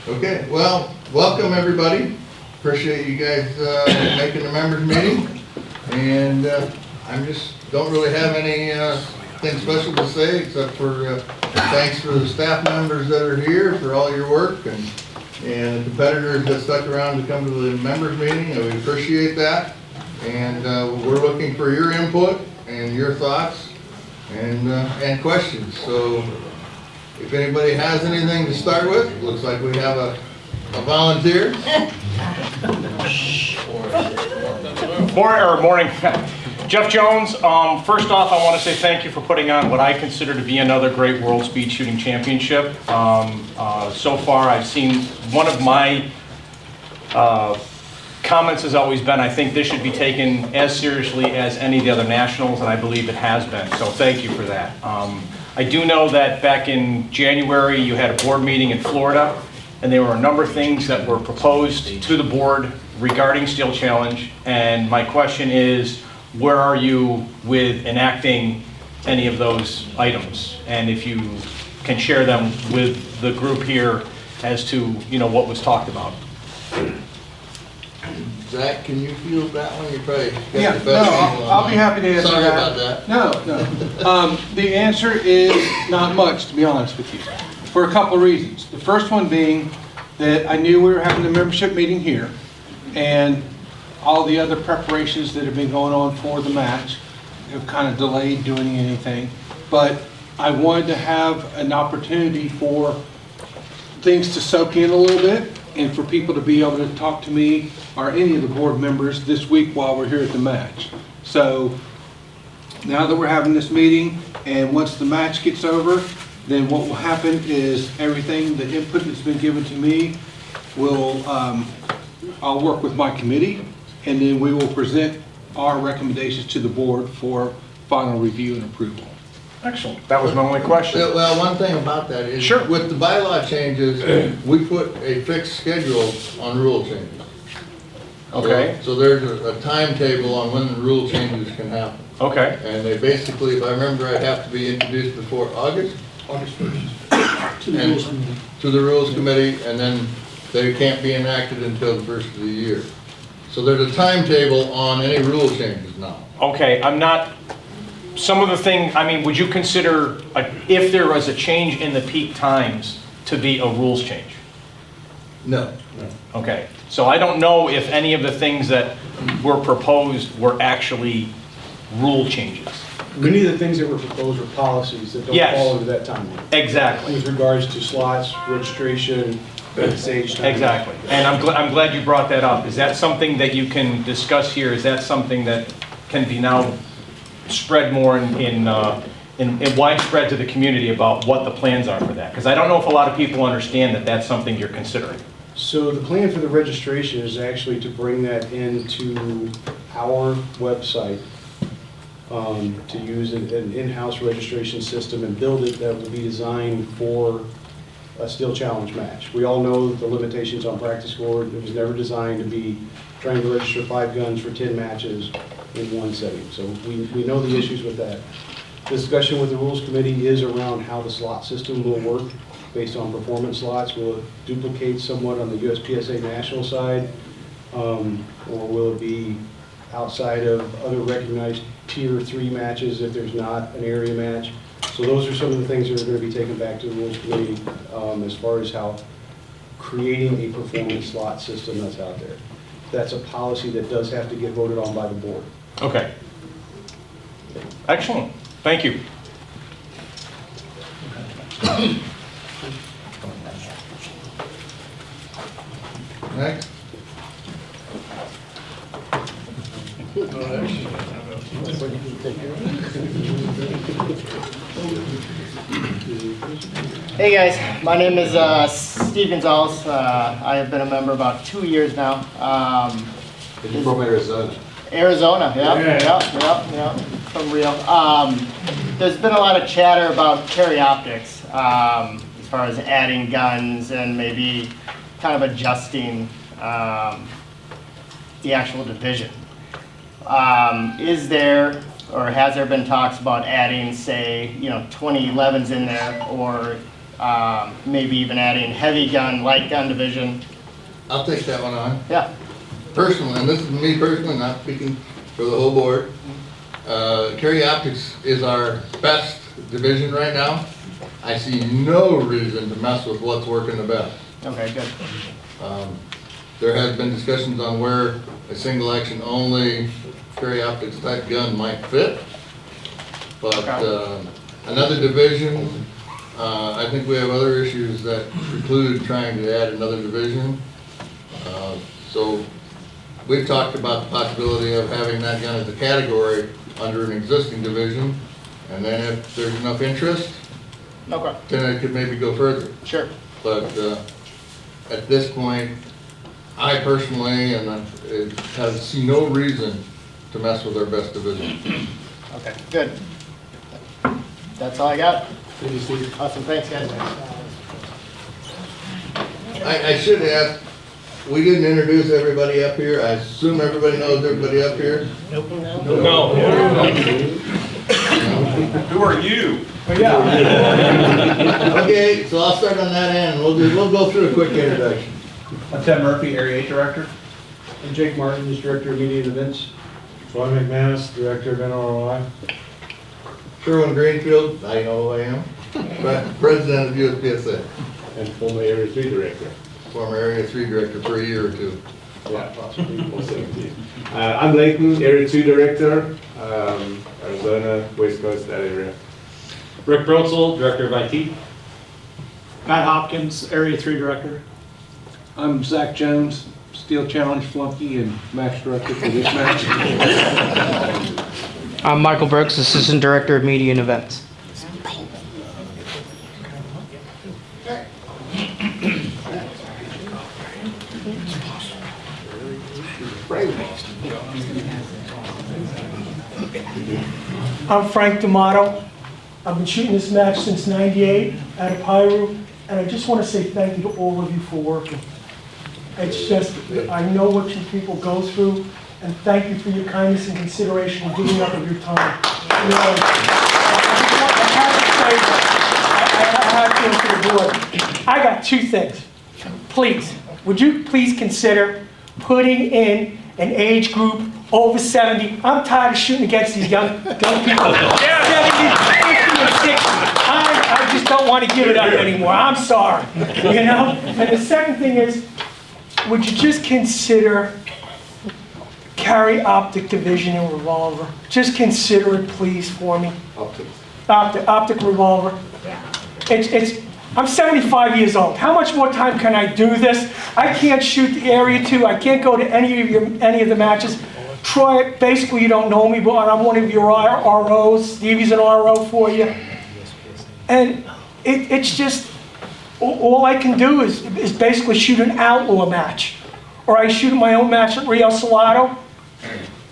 Okay, well, welcome everybody. Appreciate you guys making the members meeting. And I just don't really have any thing special to say except for thanks for the staff members that are here for all your work and the competitors that stuck around to come to the members meeting. And we appreciate that. And we're looking for your input and your thoughts and questions. So if anybody has anything to start with, looks like we have a volunteer. Morning. Jeff Jones. First off, I want to say thank you for putting on what I consider to be another great World Speed Shooting Championship. So far, I've seen one of my comments has always been, I think this should be taken as seriously as any of the other nationals, and I believe it has been. So thank you for that. I do know that back in January, you had a board meeting in Florida, and there were a number of things that were proposed to the board regarding Steel Challenge. And my question is, where are you with enacting any of those items? And if you can share them with the group here as to, what was talked about. Zach, can you field that one? You probably got Yeah, the best no, I'll be happy to answer Sorry that. about that. No. The answer is not much, to be honest with you, for a couple of reasons. The first one being that I knew we were having the membership meeting here, and all the other preparations that have been going on for the match have kind of delayed doing anything. But I wanted to have an opportunity for things to soak in a little bit, and for people to be able to talk to me or any of the board members this week while we're here at the match. So now that we're having this meeting, and once the match gets over, then what will happen is everything, the input that's been given to me, I'll work with my committee, and then we will present our recommendations to the board for final review and approval. Excellent. That was my only question. Well, one thing about that is, Sure. with the bylaw changes, we put a fixed schedule on rule changes. Okay. So there's a timetable on when the rule changes can happen. Okay. And they basically, if I remember, right, have to be introduced before August 1st. To the Rules Committee, and then they can't be enacted until the first of the year. So there's a timetable on any rule changes now. Okay, some of the things, would you consider, if there was a change in the peak times, to be a rules change? No. Okay, so I don't know if any of the things that were proposed were actually rule changes. Many of the things that were proposed were policies that don't Yes. fall into that timeline. Exactly. With regards to slots, registration, stage time. Exactly, and I'm glad you brought that up. Is that something that you can discuss here? Is that something that can be now spread more in widespread to the community about what the plans are for that? Because I don't know if a lot of people understand that that's something you're considering. So the plan for the registration is actually to bring that into our website, to use an in-house registration system and build it that will be designed for a Steel Challenge match. We all know the limitations on practice score. It was never designed to be trying to register 5 guns for 10 matches in one setting. So we know the issues with that. The discussion with the Rules Committee is around how the slot system will work based on performance slots. Will it duplicate somewhat on the USPSA national side? Or will it be outside of other recognized Tier 3 matches if there's not an area match? So those are some of the things that are going to be taken back to the Rules Committee as far as how creating a performance slot system that's out there. That's a policy that does have to get voted on by the board. Okay. Excellent. Thank you. Next. Hey guys, my name is Steve Gonzalez. I have been a member about 2 years now. You're from Arizona. Arizona, yeah, from Rio. There's been a lot of chatter about carry optics as far as adding guns and maybe kind of adjusting the actual division. Is there, or has there been talks about adding, say, 2011s in there, or maybe even adding heavy gun, light gun division. I'll take that one on. Yeah, Personally, and this is me personally, not speaking for the whole board, Carry Optics is our best division right now. I see no reason to mess with what's working the best. okay, good. There has been discussions on where a single action only Carry Optics type gun might fit. But another division, I think we have other issues that preclude trying to add another division. So we've talked about the possibility of having that gun as a category under an existing division. And then if there's enough interest, Okay, then it could maybe go further. sure. But at this point, I personally have seen no reason to mess with our best division. Okay, good. That's all I got. Thank you, Steve. Awesome, thanks, guys. I should ask, we didn't introduce everybody up here. I assume everybody knows everybody up here. No. Who are you? Okay, so I'll start on that end. We'll go through a quick introduction. I'm Ted Murphy, Area 8 Director. And Jake Martin is Director of Media and Events. Troy McManus, Director of NROI. Sherwin Greenfield, I know who I am, President of USPSA, And former Area 3 Director. former Area 3 Director for a year or two. Yeah, possibly 17. I'm Leighton, Area 2 Director, Arizona, West Coast, that area. Rick Brotzel, Director of IT. Matt Hopkins, Area 3 Director. I'm Zach Jones, Steel Challenge flunky and match director for this match. I'm Michael Brooks, Assistant Director of Media and Events. I'm Frank D'Amato. I've been shooting this match since '98 out of Pyru, and I just want to say thank you to all of you for working. It's just, I know what you people go through, and thank you for your kindness and consideration and giving up of your time. You know, I have to say, I have to go to the board. I got two things. Please, would you please consider putting in an age group over 70. I'm tired of shooting against these young people. 70, 50, and 60. I just don't want to give it up anymore. I'm sorry. You know? And the second thing is, would you just consider carry optic division and revolver? Just consider it, please, for me. Optic revolver. I'm 75 years old. How much more time can I do this? I can't shoot the Area 2. I can't go to any of the matches. Troy, basically you don't know me, but I'm one of your ROs. Stevie's an RO for you. And it's just, all I can do is basically shoot an outlaw match. Or I shoot my own match at Rio Salado.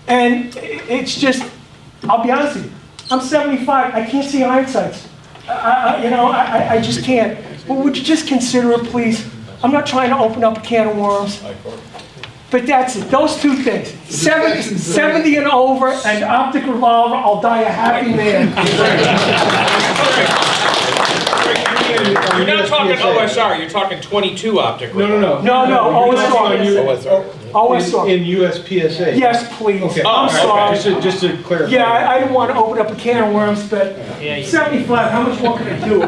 And it's just, I'll be honest with you, I'm 75, I can't see hindsights. I just can't. But would you just consider it, please? I'm not trying to open up a can of worms. But that's it, those two things. 70 and over, and optic revolver, I'll die a happy man. You're not talking OSR, you're talking 22 optic. No. No, OSR. In USPSA. Yes, please. Okay. I'm sorry. Just to clarify. Yeah, I didn't want to open up a can of worms, but 75, how much more can I do?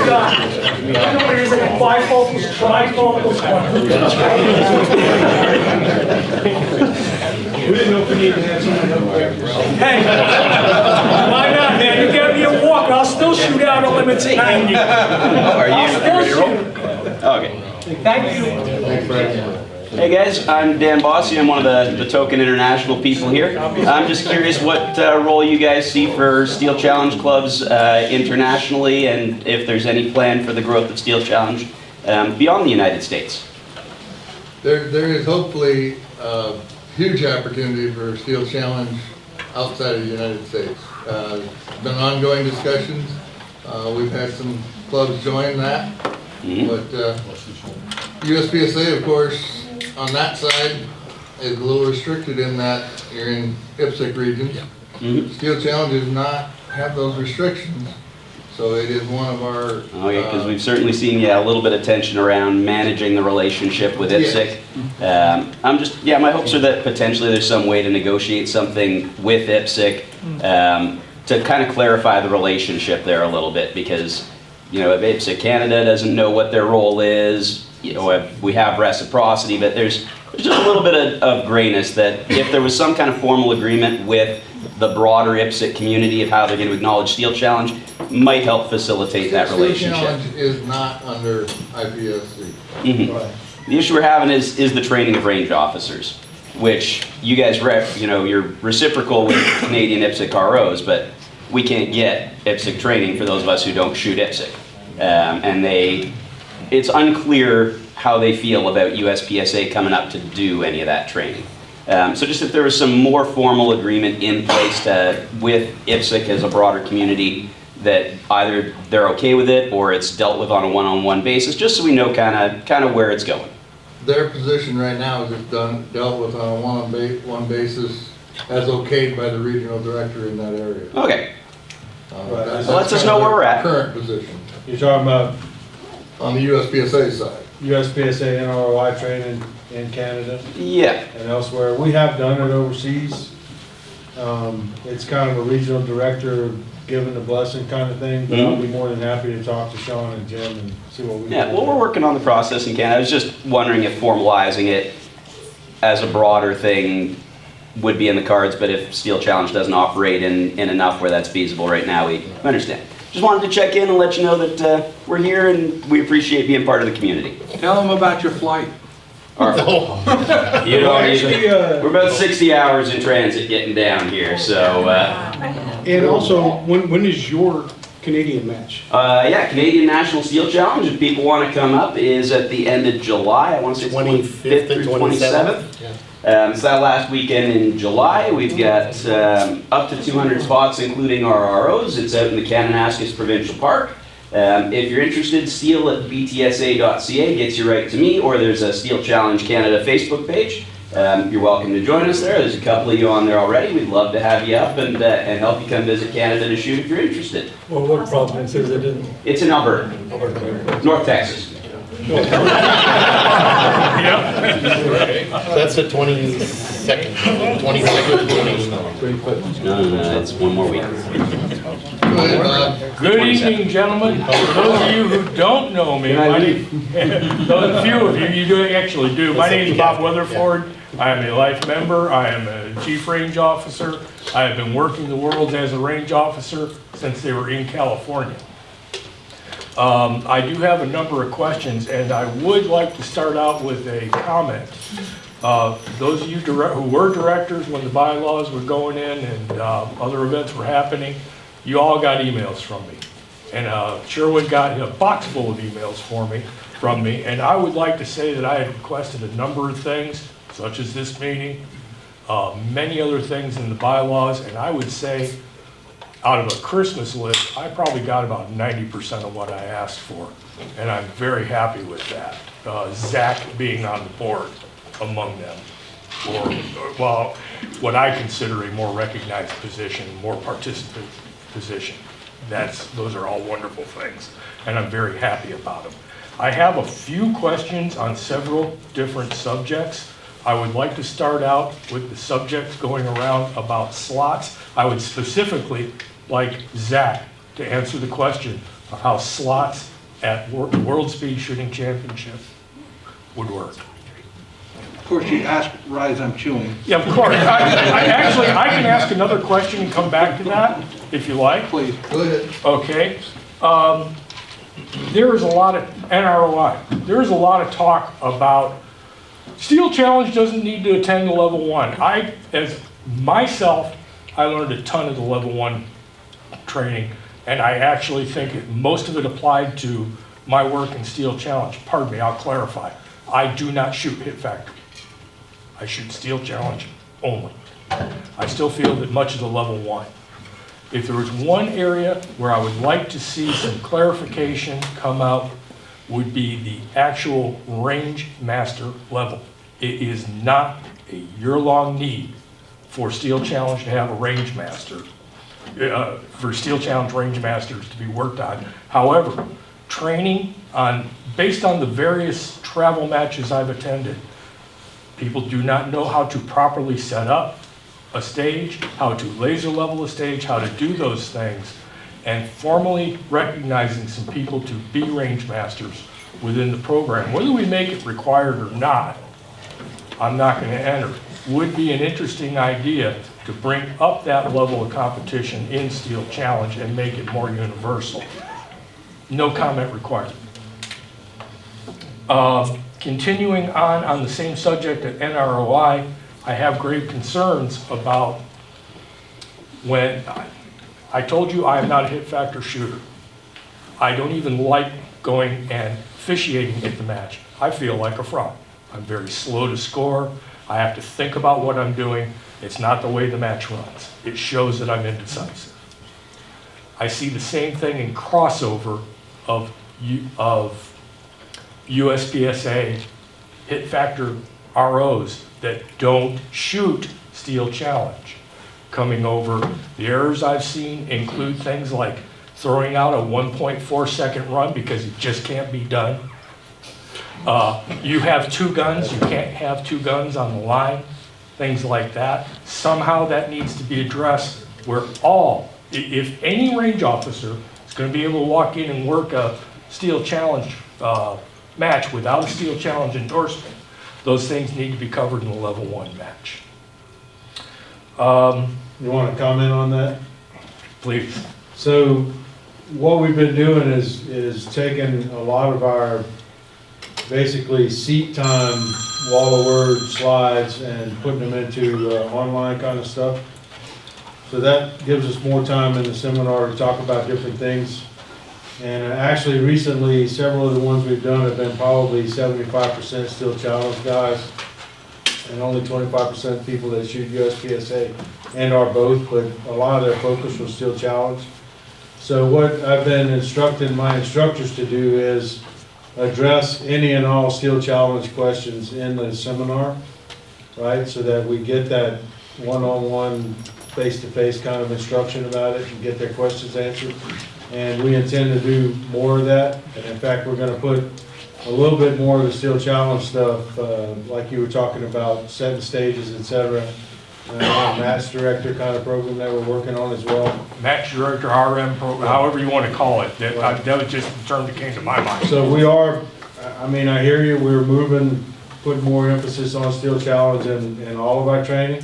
God. I know what it is, like a bifocals, trifocals. We didn't know if we needed to have someone up there. Hey, why not, man? You get me a walk, I'll still shoot out of limits at 90. I'll still shoot. Okay. Thank you. Hey guys, I'm Dan Bossi. I'm one of the token international people here. I'm just curious what role you guys see for Steel Challenge clubs internationally, and if there's any plan for the growth of Steel Challenge beyond the United States. There is hopefully a huge opportunity for Steel Challenge outside of the United States. There's been ongoing discussions. We've had some clubs join that, but USPSA, of course, on that side is a little restricted in that you're in IPSC regions. Steel Challenge does not have those restrictions. So it is one of our. Oh, yeah, because we've certainly seen, yeah, a little bit of tension around managing the relationship with IPSC. My hopes are that potentially there's some way to negotiate something with IPSC to kind of clarify the relationship there a little bit, because, you know, if IPSC Canada doesn't know what their role is, you know, we have reciprocity, but there's just a little bit of grayness that if there was some kind of formal agreement with the broader IPSC community of how they're going to acknowledge Steel Challenge, might help facilitate that relationship. Steel Challenge is not under IPSC. Mm-hmm. The issue we're having is the training of range officers, which you guys you're reciprocal with Canadian IPSC ROs, but we can't get IPSC training for those of us who don't shoot IPSC. It's unclear how they feel about USPSA coming up to do any of that training. So just if there was some more formal agreement in place with IPSC as a broader community, that either they're okay with it or it's dealt with on a one-on-one basis, just so we know kind of where it's going. Their position right now is it's dealt with on a one-on-one basis as okayed by the regional director in that area. Okay. That lets us know where we're at. Current position You're talking about on the USPSA side. USPSA NROI training in Canada Yeah. and elsewhere. We have done it overseas. It's kind of a regional director giving the blessing kind of thing, but I'll be more than happy to talk to Sean and Jim and see what we can do. Yeah, well, we're working on the process in Canada. I was just wondering if formalizing it as a broader thing would be in the cards, but if Steel Challenge doesn't operate in enough where that's feasible right now, we understand. Just wanted to check in and let you know that we're here and we appreciate being part of the community. Tell them about your flight. You know, we're about 60 hours in transit getting down here, so. And also, when is your Canadian match? Yeah, Canadian National Steel Challenge, if people want to come up, is at the end of July. I want to say 25th through 27th. So that last weekend in July, we've got up to 200 spots, including our ROs. It's out in the Kananaskis Provincial Park. If you're interested, steel@btsa.ca gets you right to me, or there's a Steel Challenge Canada Facebook page. You're welcome to join us there. There's a couple of you on there already. We'd love to have you up and help you come visit Canada to shoot if you're interested. Well, what province is it in? It's in Alberta, North Texas. That's the 22nd, 22nd. No, it's one more week. Good evening, gentlemen. For those of you who don't know me, those few of you actually do. My name is Bob Weatherford. I am a life member. I am a chief range officer. I have been working the Worlds as a range officer since they were in California. I do have a number of questions, and I would like to start out with a comment. Those of you who were directors when the bylaws were going in and other events were happening, you all got emails from me. And Sherwood got a box full of emails from me, and I would like to say that I had requested a number of things, such as this meeting, many other things in the bylaws, and I would say out of a Christmas list, I probably got about 90% of what I asked for, and I'm very happy with that. Zach being on the board among them, or well, what I consider a more recognized position, more participant position. Those are all wonderful things, and I'm very happy about them. I have a few questions on several different subjects. I would like to start out with the subjects going around about slots. I would specifically like Zach to answer the question of how slots at the World Speed Shooting Championship would work. Of course, you ask right as I'm chewing. Yeah, of course. I can ask another question and come back to that, if you like. Please. Go ahead. Okay. There is a lot of NROI. There is a lot of talk about Steel Challenge doesn't need to attend the level 1. As myself, I learned a ton of the level 1 training, and I actually think most of it applied to my work in Steel Challenge. Pardon me, I'll clarify. I do not shoot Hit Factory. I shoot Steel Challenge only. I still feel that much of the level 1. If there was one area where I would like to see some clarification come out, would be the actual range master level. It is not a year-long need for Steel Challenge to have a range master. for Steel Challenge Range Masters to be worked on. However, training based on the various travel matches I've attended, people do not know how to properly set up a stage, how to laser level a stage, how to do those things, and formally recognizing some people to be range masters within the program. Whether we make it required or not, I'm not going to enter. Would be an interesting idea to bring up that level of competition in Steel Challenge and make it more universal. No comment required. Continuing on the same subject at NROI, I have grave concerns about when I told you I am not a hit factor shooter. I don't even like going and officiating at the match. I feel like a fraud. I'm very slow to score. I have to think about what I'm doing. It's not the way the match runs. It shows that I'm indecisive. I see the same thing in crossover of USPSA hit factor ROs that don't shoot Steel Challenge. Coming over, the errors I've seen include things like throwing out a 1.4 second run because it just can't be done. You have two guns, you can't have two guns on the line, things like that. Somehow that needs to be addressed where if any range officer is going to be able to walk in and work a Steel Challenge match without a Steel Challenge endorsement, those things need to be covered in a level 1 match. You want to comment on that? Please. So what we've been doing is taking a lot of our basically seat time, wall of word slides and putting them into online kind of stuff. So that gives us more time in the seminar to talk about different things. And actually recently, several of the ones we've done have been probably 75% Steel Challenge guys and only 25% people that shoot USPSA and are both, but a lot of their focus was Steel Challenge. So what I've been instructing my instructors to do is address any and all Steel Challenge questions in the seminar, right? So that we get that one-on-one, face-to-face kind of instruction about it and get their questions answered. And we intend to do more of that. And in fact, we're going to put a little bit more of the Steel Challenge stuff, like you were talking about, setting stages, etc. Match director kind of program that we're working on as well. Match director, RM program, however you want to call it. That was just the term that came to my mind. So we are, I mean, I hear you, we're putting more emphasis on Steel Challenge in all of our training.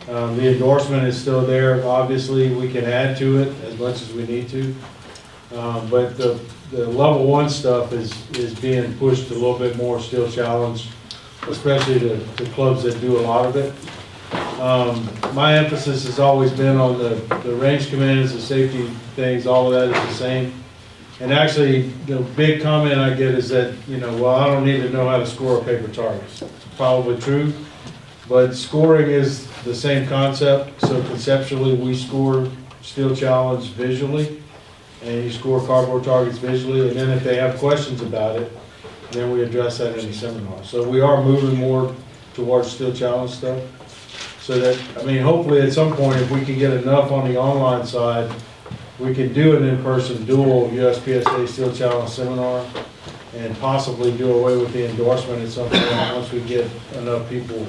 The endorsement is still there. Obviously, we can add to it as much as we need to. But the level 1 stuff is being pushed a little bit more Steel Challenge, especially the clubs that do a lot of it. My emphasis has always been on the range commands, the safety things, all of that is the same. And actually, the big comment I get is that, well, I don't need to know how to score a paper target. It's probably true, but scoring is the same concept. So conceptually, we score Steel Challenge visually, and you score cardboard targets visually, and then if they have questions about it, then we address that in the seminar. So we are moving more towards Steel Challenge stuff. So that, I mean, hopefully at some point, if we can get enough on the online side, we can do an in-person dual USPSA Steel Challenge seminar and possibly do away with the endorsement at some point once we get enough people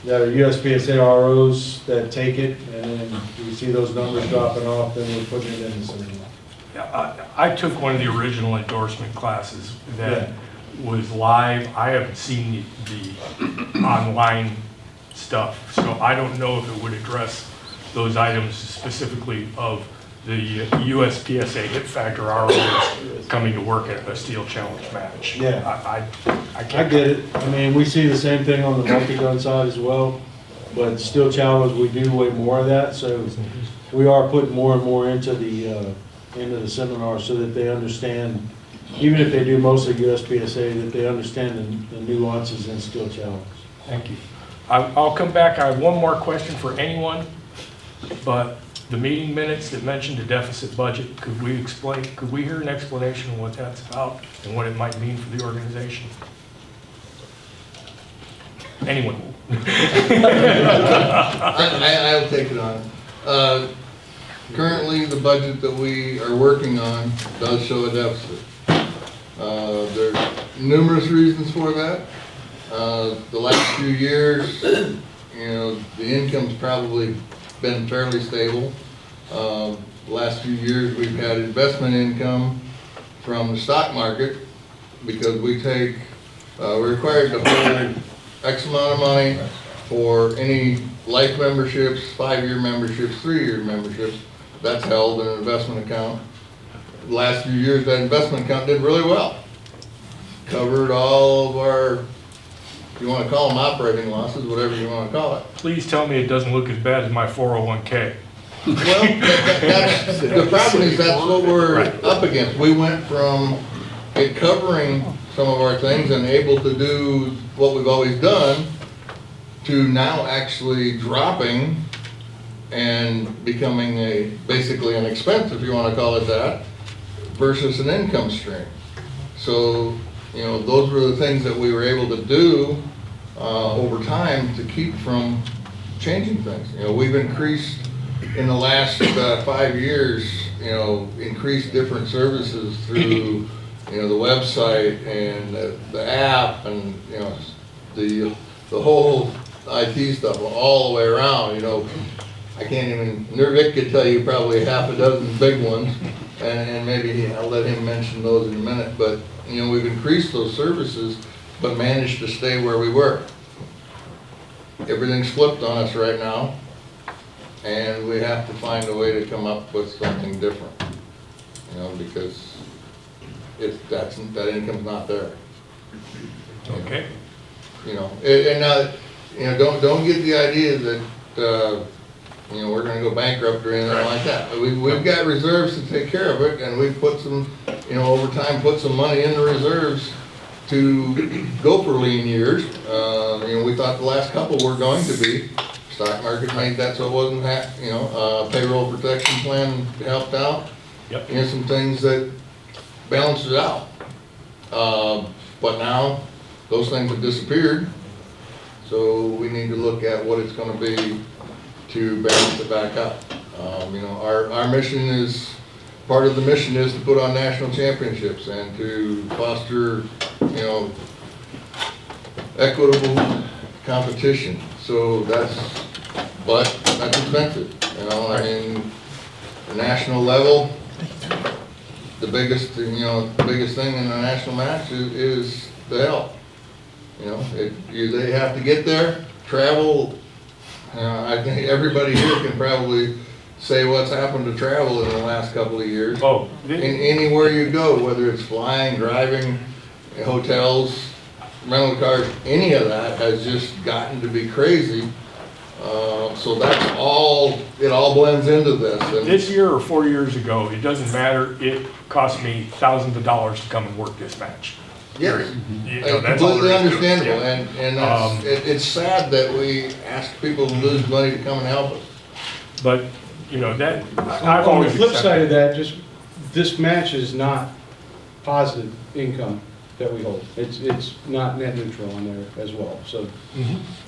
that are USPSA ROs that take it, and then we see those numbers dropping off, then we're putting it in the seminar. Yeah, I took one of the original endorsement classes that was live. I haven't seen the online stuff, so I don't know if it would address those items specifically of the USPSA hit factor ROs coming to work at a Steel Challenge match. Yeah, I get it. I mean, we see the same thing on the multi-gun side as well, but Steel Challenge, we do way more of that, so we are putting more and more into the seminar so that they understand, even if they do mostly USPSA, that they understand the nuances in Steel Challenge. Thank you. I'll come back. I have one more question for anyone, but the meeting minutes that mentioned a deficit budget, could we hear an explanation of what that's about and what it might mean for the organization? Anyone? I'll take it on. currently, the budget that we are working on does show a deficit. There's numerous reasons for that. The last few years, you know, the income's probably been fairly stable. The last few years, we've had investment income from the stock market because we're required to hold X amount of money for any life memberships, 5-year memberships, 3-year memberships. That's held in an investment account. The last few years, that investment account did really well. Covered all of our, if you want to call them operating losses, whatever you want to call it. Please tell me it doesn't look as bad as my 401k. Well, that's, the problem is that's what we're up against. We went from it covering some of our things and able to do what we've always done to now actually dropping and becoming basically an expense, if you want to call it that, versus an income stream. So, you know, those were the things that we were able to do over time to keep from changing things. You know, we've increased in the last 5 years, you know, increased different services through, you know, the website and the app and, you know, the whole IT stuff all the way around. You know, I can't even, Vic could tell you probably half a dozen big ones, and maybe I'll let him mention those in a minute, but, you know, we've increased those services, but managed to stay where we were. Everything's flipped on us right now, and we have to find a way to come up with something different, you know, because that income's not there. Okay. You know, and you know, don't get the idea that you know, we're going to go bankrupt or anything like that. We've got reserves to take care of it, and we've put some, you know, over time, put some money in the reserves to go for lean years. You know, we thought the last couple were going to be. Stock market made that so it wasn't, you know, payroll protection plan helped out. Yep. You know, some things that balanced it out. But now, those things have disappeared. So we need to look at what it's going to be to balance it back up. You know, our mission is, part of the mission is to put on national championships and to foster, you know, equitable competition. So that's expensive. You know, I mean, the national level, the biggest thing in the national match is the health. You know, they have to get there, travel. I think everybody here can probably say what's happened to travel in the last couple of years. Oh. Anywhere you go, whether it's flying, driving, hotels, rental cars, any of that has just gotten to be crazy. So that's all, it all blends into this. And This year or 4 years ago, it doesn't matter, it cost me thousands of dollars to come and work this match. yes, You know, that's all completely there is to it. understandable, Yeah. and that's, it's sad that we ask people to lose money to come and help us. But, you know, that, I've On always the flip side of accepted. that, just, this match is not positive income that we hold. It's not net neutral on there as well, so.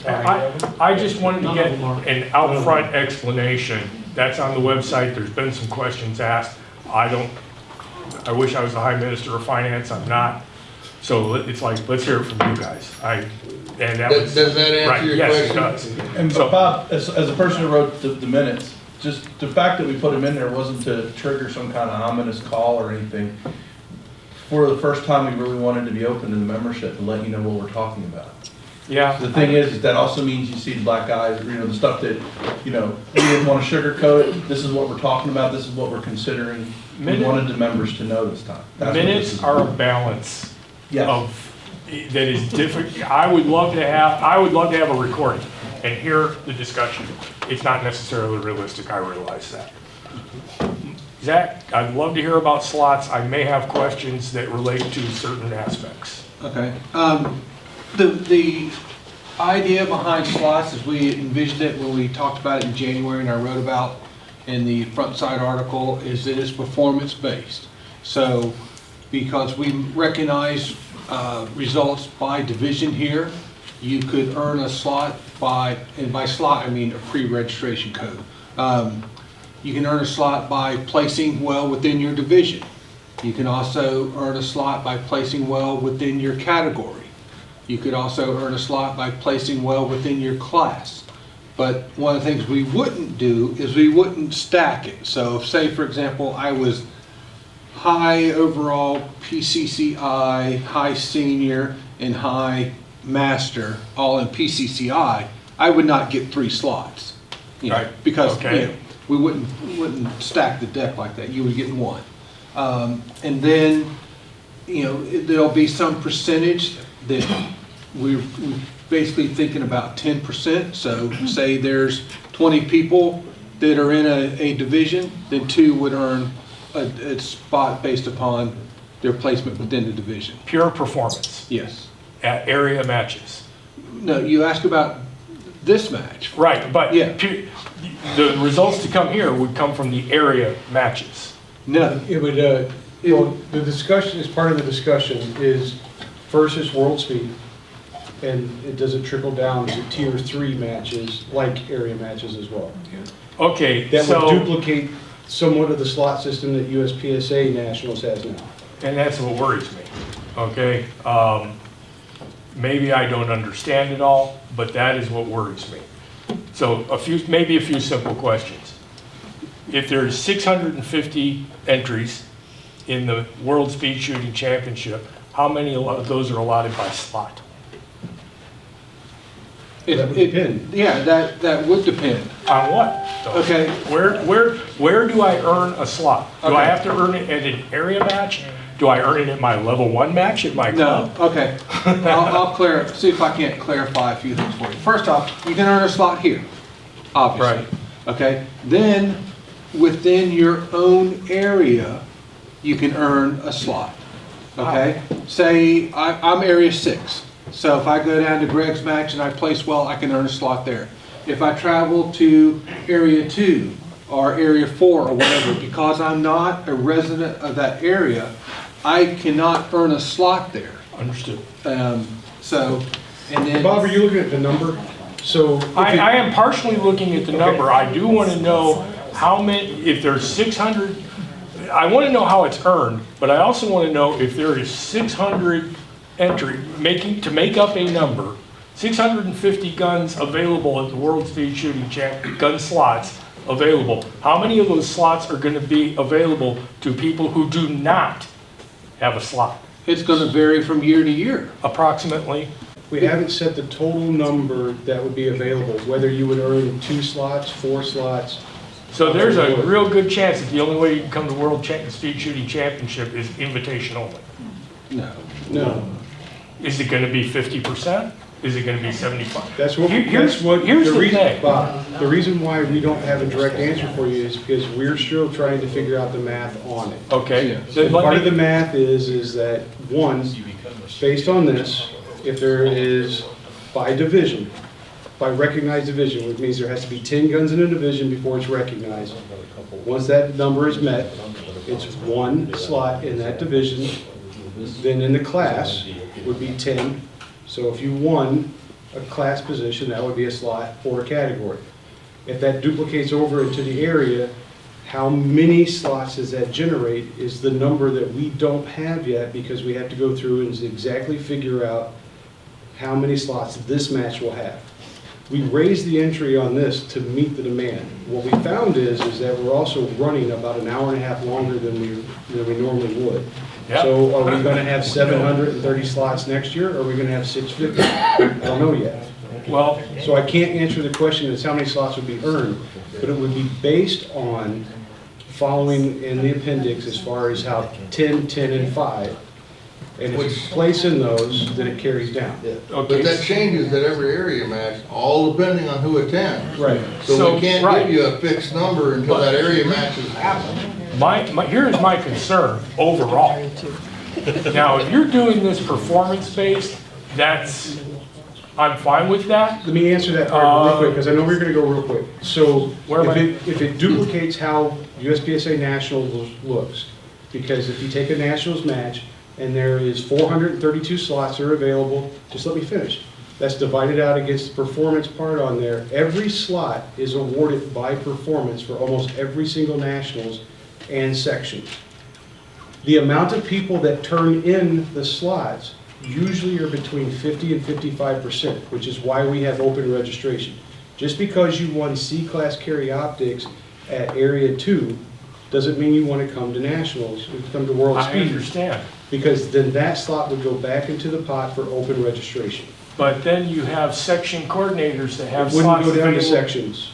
I just wanted to get an out-front explanation. That's on the website, there's been some questions asked. I wish I was the High Minister of Finance, I'm not. So it's like, let's hear it from you guys. Does that answer your yes, question? it does. And So- Bob, as a person who wrote the minutes, just the fact that we put them in there wasn't to trigger some kind of ominous call or anything. For the first time, we really wanted to be open to the membership and let you know what we're talking about. Yeah. The thing is that also means you see the black eyes, you know, the stuff that, you know, we didn't want to sugarcoat it. This is what we're talking about, this is what we're considering. We wanted the members to know this time. That's what this Minutes is are a about. balance Yes. that is different. I would love to have a recording and hear the discussion. It's not necessarily realistic, I realize that. Zach, I'd love to hear about slots. I may have questions that relate to certain aspects. Okay. The idea behind slots, as we envisioned it when we talked about it in January and I wrote about in the front side article, is that it's performance-based. So, because we recognize results by division here, you could earn a slot and by slot I mean a pre-registration code. You can earn a slot by placing well within your division. You can also earn a slot by placing well within your category. You could also earn a slot by placing well within your class. But one of the things we wouldn't do is we wouldn't stack it. So if, say, for example, I was high overall PCCI, high senior, and high master, all in PCCI, I would not get 3 slots. You know, Right. Because Okay. you know, we wouldn't stack the deck like that. You would get 1. And then, you know, there'll be some percentage that we're basically thinking about 10%. So say there's 20 people that are in a division, then 2 would earn a spot based upon their placement within the division. Pure performance Yes. at area matches. No, you ask about this match. Right, but Yeah. the results to come here would come from the area matches. No. It would, well, the discussion, as part of the discussion, is first is world speed, and it doesn't trickle down to tier 3 matches, like area matches as well. Okay, That would so, duplicate somewhat of the slot system that USPSA Nationals has now. and that's what worries me, okay? Maybe I don't understand it all, but that is what worries me. So maybe a few simple questions. If there's 650 entries in the World Speed Shooting Championship, how many of those are allotted by slot? That would depend. Yeah, that would depend. On what, though? Okay. Where do I earn a slot? Do I Okay. have to earn it at an area match? Do I earn it at my level 1 match at my club? No, okay. I'll see if I can't clarify a few things for you. First off, you can earn a slot here, obviously. Right. Okay, then within your own area, you can earn a slot. Okay? Say I'm area 6. So if I go down to Greg's match and I place well, I can earn a slot there. If I travel to area 2 or area 4 or whatever, because I'm not a resident of that area, I cannot earn a slot there. Understood. So, and then. Bob, are you looking at the number? So. if I it- am partially looking at the number. I do want to know how many, if there's 600, I want to know how it's earned, but I also want to know if there is 600 to make up a number, 650 guns available at the World Speed Shooting gun slots available. How many of those slots are going to be available to people who do not have a slot? It's going to vary from year to year. Approximately. We haven't set the total number that would be available, whether you would earn 2 slots, 4 slots. So there's a real good chance that the only way you can come to World Speed Shooting Championship is invitation only. No. Is it going to be 50%? Is it going to be 75? That's what, Here's the the reason, thing. Bob, the reason why we don't have a direct answer for you is because we're still trying to figure out the math on it. Okay. And Then let part me- of the math is that, one, based on this, if there is by division, by recognized division, which means there has to be 10 guns in a division before it's recognized. Once that number is met, it's 1 slot in that division. Then in the class would be 10. So if you won a class position, that would be a slot for a category. If that duplicates over into the area, how many slots does that generate is the number that we don't have yet, because we have to go through and exactly figure out how many slots this match will have. We raised the entry on this to meet the demand. What we found is that we're also running about an hour and a half longer than we normally would. Yep. So are we gonna have 730 slots next year, or are we gonna have 650? I don't know yet. Well, So I can't answer the question as how many slots would be earned, but it would be based on following in the appendix as far as how 10, 10, and 5. And if you place in those, then it carries down. But that changes at every area match, all depending on who attends. Right. So we can't give you a fixed number until that area match has happened. Here's my concern overall. Now, if you're doing this performance-based, I'm fine with that. Let me answer that part real quick, because I know we're gonna go real quick. So Where am I? if it duplicates how USPSA Nationals looks, because if you take a Nationals match and there is 432 slots that are available, just let me finish. That's divided out against the performance part on there. Every slot is awarded by performance for almost every single nationals and sections. The amount of people that turn in the slots usually are between 50 and 55%, which is why we have open registration. Just because you won C-class carry optics at Area 2 doesn't mean you want to come to nationals, or come to World I Speed. understand. Because then that slot would go back into the pot for open registration. But then you have section coordinators that have It wouldn't slots go down to available, sections.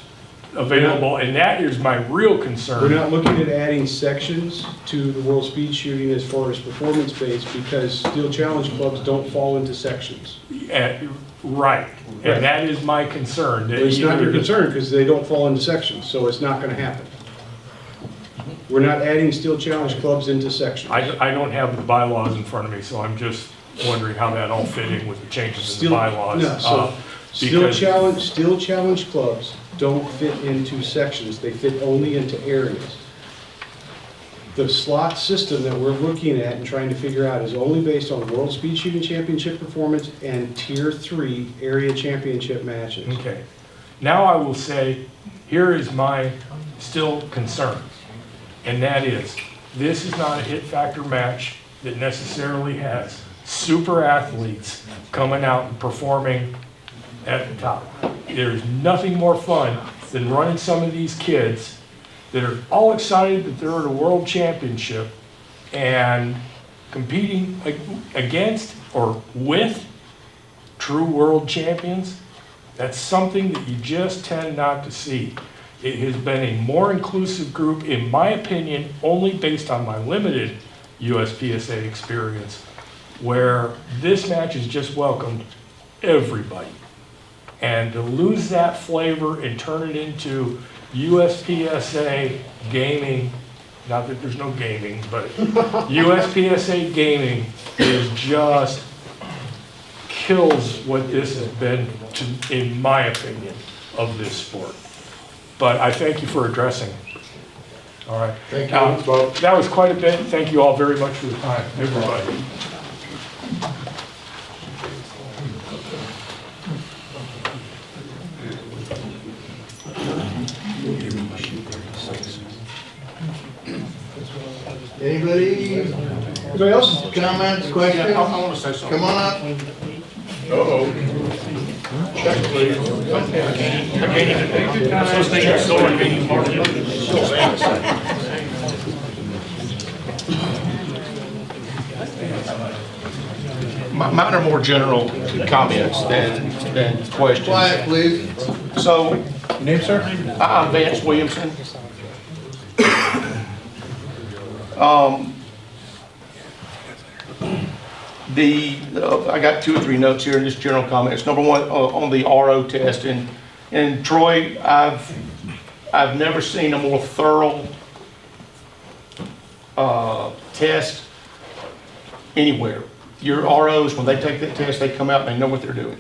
and that is my real concern. We're not looking at adding sections to the World Speed Shooting as far as performance-based, because Steel Challenge clubs don't fall into sections. Right, and that is my concern. But it's not your concern, because they don't fall into sections, so it's not gonna happen. We're not adding Steel Challenge clubs into sections. I don't have the bylaws in front of me, so I'm just wondering how that all fit in with the changes in the Steel- bylaws. No, so Because- Steel Challenge clubs don't fit into sections, they fit only into areas. The slot system that we're looking at and trying to figure out is only based on World Speed Shooting Championship performance and Tier 3 area championship matches. Okay. Now I will say, here is my still concern. And that is, this is not a hit factor match that necessarily has super athletes coming out and performing at the top. There's nothing more fun than running some of these kids that are all excited that they're at a world championship and competing against or with true world champions. That's something that you just tend not to see. It has been a more inclusive group, in my opinion, only based on my limited USPSA experience, where this match has just welcomed everybody. And to lose that flavor and turn it into USPSA gaming, not that there's no gaming, but USPSA gaming is just kills what this has been, in my opinion, of this sport. But I thank you for addressing. All right. Thank you. That was quite a bit. Thank you all very much for the time, everybody. Anybody else? Comments, questions? I want to say something. Come on up. Check, please. I'm supposed to take a story, meeting part of it. Mine are more general comments than questions. Quiet, please. So, Name, sir? I'm Vance Williamson. I got 2 or 3 notes here, just general comments. Number one, on the RO test, and Troy, I've never seen a more thorough test anywhere. Your ROs, when they take that test, they come out and they know what they're doing.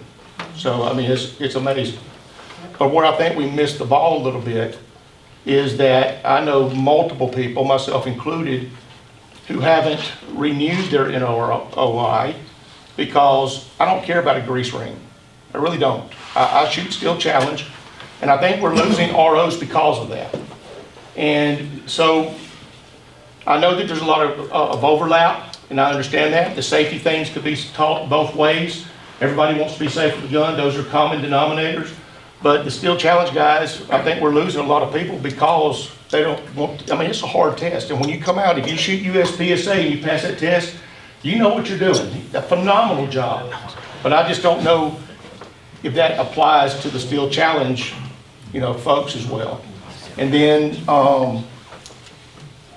So, I mean, it's amazing. But where I think we missed the ball a little bit is that I know multiple people, myself included, who haven't renewed their NOI because I don't care about a grease ring. I really don't. I shoot Steel Challenge, and I think we're losing ROs because of that. And so I know that there's a lot of overlap, and I understand that. The safety things could be taught both ways. Everybody wants to be safe with a gun. Those are common denominators. But the Steel Challenge guys, I think we're losing a lot of people because they don't want, I mean, it's a hard test. And when you come out, if you shoot USPSA and you pass that test, you know what you're doing. A phenomenal job. But I just don't know if that applies to the Steel Challenge, folks as well. And then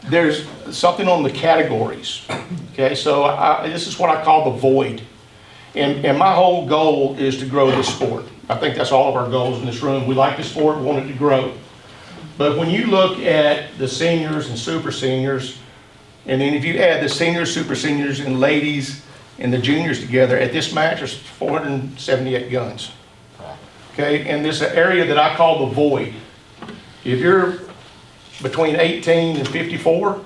there's something on the categories. Okay, so this is what I call the void. And my whole goal is to grow this sport. I think that's all of our goals in this room. We like the sport, we want it to grow. But when you look at the seniors and super seniors, and then if you add the seniors, super seniors, and ladies and the juniors together, at this match there's 478 guns. Okay, and this area that I call the void. If you're between 18 and 54,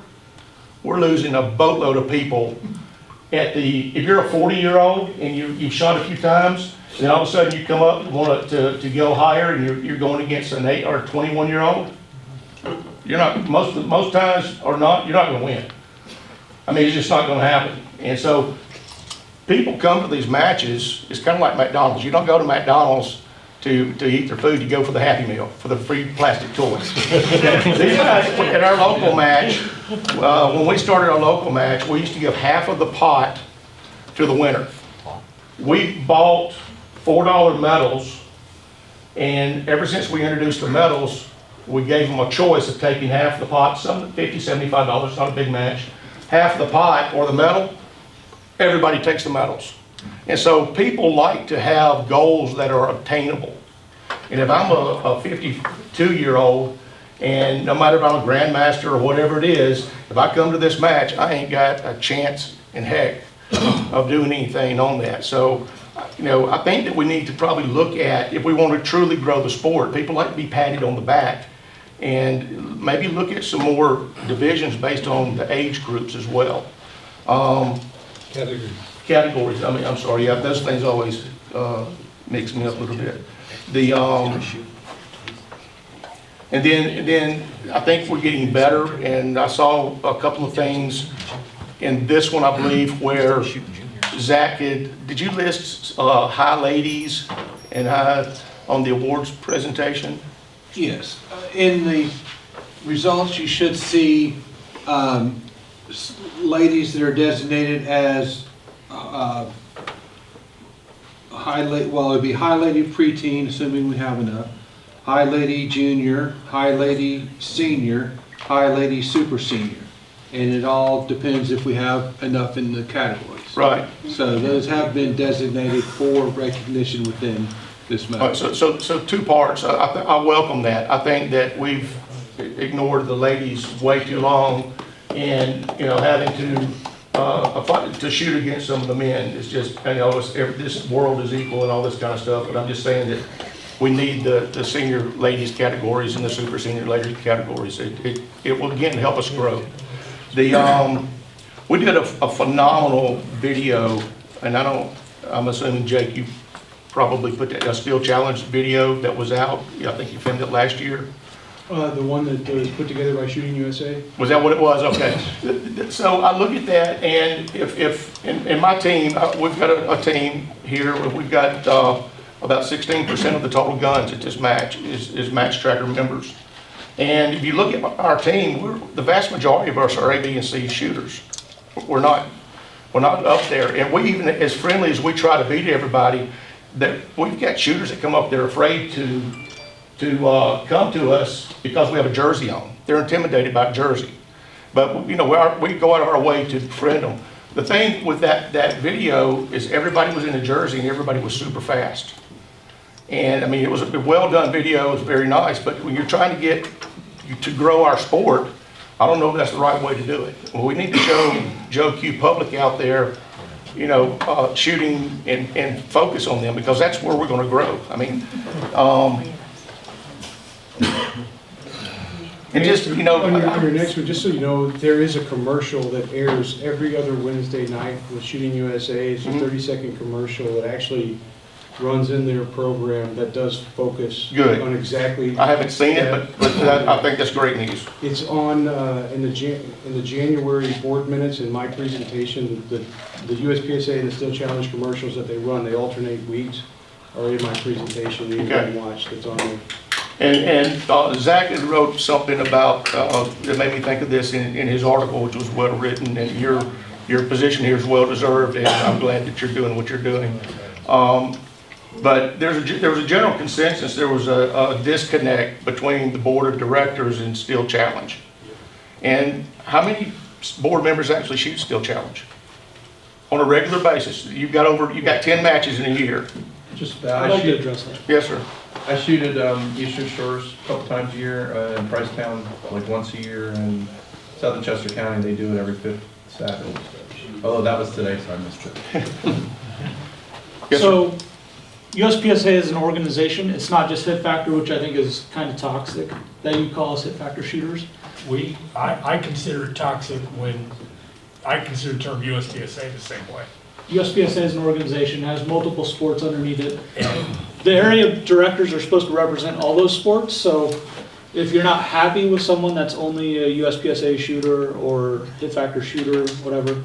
we're losing a boatload of people if you're a 40-year-old and you've shot a few times, and then all of a sudden you come up and want to go higher and you're going against an 8 or 21-year-old, you're not, most times or not, you're not gonna win. I mean, it's just not gonna happen. And so people come to these matches, it's kind of like McDonald's. You don't go to McDonald's to eat their food, you go for the Happy Meal, for the free plastic toys. These guys, at our local match, when we started our local match, we used to give half of the pot to the winner. We bought $4 medals, and ever since we introduced the medals, we gave them a choice of taking half the pot, some $50, $75, not a big match, half the pot or the medal. Everybody takes the medals. And so people like to have goals that are obtainable. And if I'm a 52-year-old, and no matter if I'm a grandmaster or whatever it is, if I come to this match, I ain't got a chance in heck of doing anything on that. So, you know, I think that we need to probably look at, if we want to truly grow the sport, people like to be patted on the back, and maybe look at some more divisions based on the age groups as well. Categories, I mean, I'm sorry, yeah, those things always mix me up a little bit. The, and then I think we're getting better, and I saw a couple of things in this one, I believe, where Zach did you list high ladies and high on the awards presentation? Yes. In the results, you should see ladies that are designated as well, it'd be high lady preteen, assuming we have enough, high lady junior, high lady senior, high lady super senior. And it all depends if we have enough in the categories. Right. So those have been designated for recognition within this match. So two parts. I welcome that. I think that we've ignored the ladies way too long, and you know, having to shoot against some of the men is just, you know, this world is equal and all this kind of stuff. But I'm just saying that we need the senior ladies categories and the super senior ladies categories. It will again help us grow. We did a phenomenal video, and I'm assuming, Jake, you probably put that, a steel challenge video that was out. I think you filmed it last year. The one that was put together by Shooting USA? Was that what it was? Okay. So I look at that, and if in my team, we've got a team here, we've got about 16% of the total guns at this match is match tracker members. And if you look at our team, the vast majority of us are A, B, and C shooters. We're not up there. And we, even as friendly as we try to be to everybody, that we've got shooters that come up, they're afraid to come to us because we have a jersey on. They're intimidated by jersey. But you know, we go out of our way to befriend them. The thing with that video is everybody was in a jersey and everybody was super fast. And I mean, it was a well done video, it was very nice, but when you're trying to grow our sport, I don't know if that's the right way to do it. Well, we need to show Joe Q public out there, you know, shooting and focus on them, because that's where we're going to grow. I mean, and just, you know, on your next one, just so you know, there is a commercial that airs every other Wednesday night with Shooting USA. It's a 30-second commercial that actually runs in their program that does focus on exactly. I haven't seen it, but I think that's great news. It's on in the January board minutes in my presentation. The USPSA and the Steel Challenge commercials that they run, they alternate weeks, are in my presentation. You can watch. That's on there. And Zach had wrote something about that made me think of this in his article, which was well written, and your position here is well deserved, and I'm glad that you're doing what you're doing. But there was a general consensus. There was a disconnect between the board of directors and Steel Challenge. And how many board members actually shoot Steel Challenge on a regular basis? You've got 10 matches in a year. I'd like to address that. Yes, sir. I shoot at Eastern Shores a couple times a year, in Pricetown like once a year, and South and Chester County they do it every 5th Saturday. Although that was today, so I missed it. Yes, so USPSA is an organization. It's not just Hit Factor, which I think is kind of toxic, that you call us Hit Factor shooters. I consider it toxic when I consider the term USPSA the same way. USPSA is an organization, has multiple sports underneath it. The area directors are supposed to represent all those sports, so if you're not happy with someone that's only a USPSA shooter or hit factor shooter, whatever,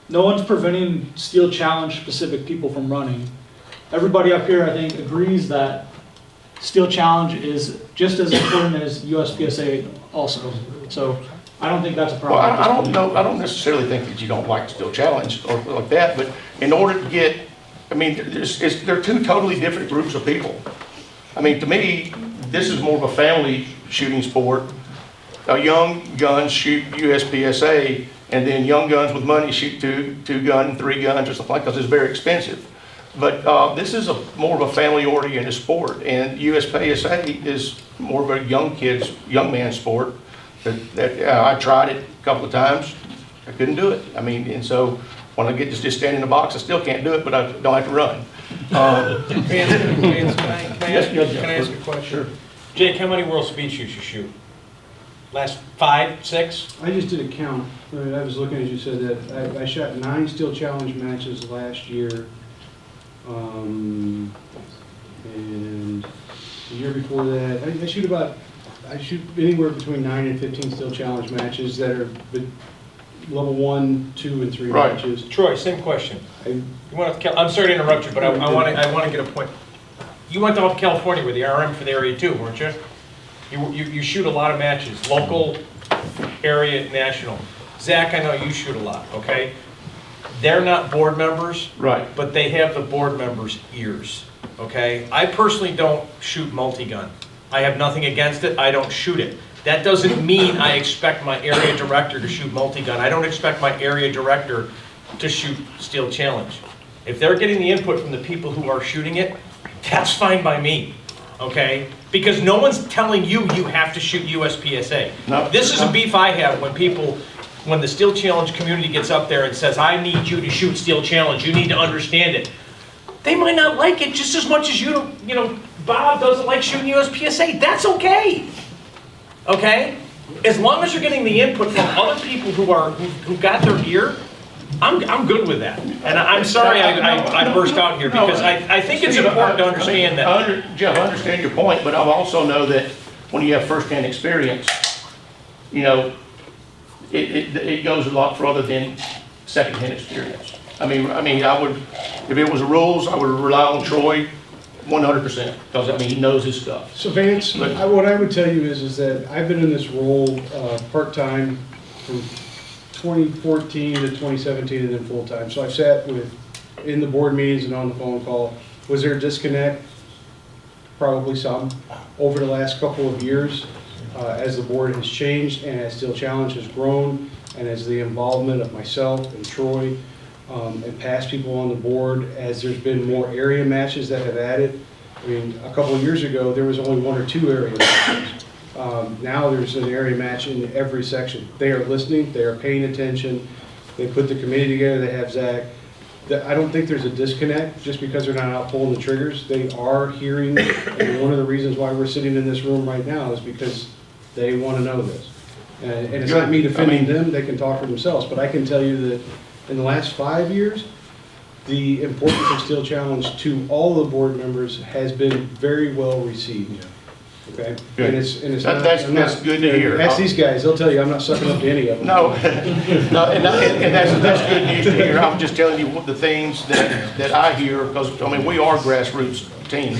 no one's preventing Steel Challenge specific people from running. Everybody up here, I think, agrees that Steel Challenge is just as important as USPSA also. So I don't think that's a Well, problem. I don't know, I don't necessarily think that you don't like Steel Challenge or like that, but in order to get, I mean, they're two totally different groups of people. I mean, to me, this is more of a family shooting sport. Young guns shoot USPSA, and then young guns with money shoot two gun, 3 guns, or something like that, because it's very expensive. But this is more of a family-oriented sport, and USPSA is more of a young man sport. I tried it a couple of times, I couldn't do it. I mean, and so when I get to just stand in the box, I still can't do it, but I don't have to run. Can I ask a question? Sure. Jake, how many world speed shoots you shoot? Last 5, 6? I just did a count. I was looking as you said that. I shot 9 Steel Challenge matches last year. And the year before that, I shoot anywhere between 9 and 15 Steel Challenge matches that are level 1, 2, and 3 Right. matches. Troy, same question. I'm sorry to interrupt you, but I want to get a point. You went out to California with the RM for the area 2, weren't you? You shoot a lot of matches, local, area, national. Zach, I know you shoot a lot, okay? They're not board members, right? But they have the board members' ears, okay? I personally don't shoot multi-gun. I have nothing against it, I don't shoot it. That doesn't mean I expect my area director to shoot multi-gun. I don't expect my area director to shoot Steel Challenge. If they're getting the input from the people who are shooting it, that's fine by me, okay? Because no one's telling you have to shoot USPSA. No. This is a beef I have when the Steel Challenge community gets up there and says, I need you to shoot Steel Challenge, you need to understand it. They might not like it just as much as you know, Bob doesn't like shooting USPSA, that's okay. Okay? As long as you're getting the input from other people who got their ear, I'm good with that. And I'm sorry I burst out here because I think it's important to understand that. Jeff, I understand your point, but I also know that when you have firsthand experience, you know, it goes a lot further than secondhand experience. I mean, I would, if it was rules, I would rely on Troy 100%, because I mean, he knows his stuff. So Vance, what I would tell you is that I've been in this role part-time from 2014 to 2017 and then full-time. So I've sat in the board meetings and on the phone call. Was there a disconnect? Probably some. Over the last couple of years, as the board has changed and as Steel Challenge has grown, and as the involvement of myself and Troy and past people on the board, as there's been more area matches that have added. I mean, a couple of years ago, there was only 1 or 2 area matches. Now there's an area match in every section. They are listening, they are paying attention, they put the committee together, they have Zach. I don't think there's a disconnect just because they're not out pulling the triggers. They are hearing, and one of the reasons why we're sitting in this room right now is because they want to know this. And it's not me defending them, they can talk for themselves, but I can tell you that in the last 5 years, the importance of Steel Challenge to all the board members has been very well received. Okay? Good. And it's That's good to hear. Ask these guys, they'll tell you I'm not sucking up to any of them. No, and that's good news to hear. I'm just telling you what the things that I hear, because, I mean, we are a grassroots team.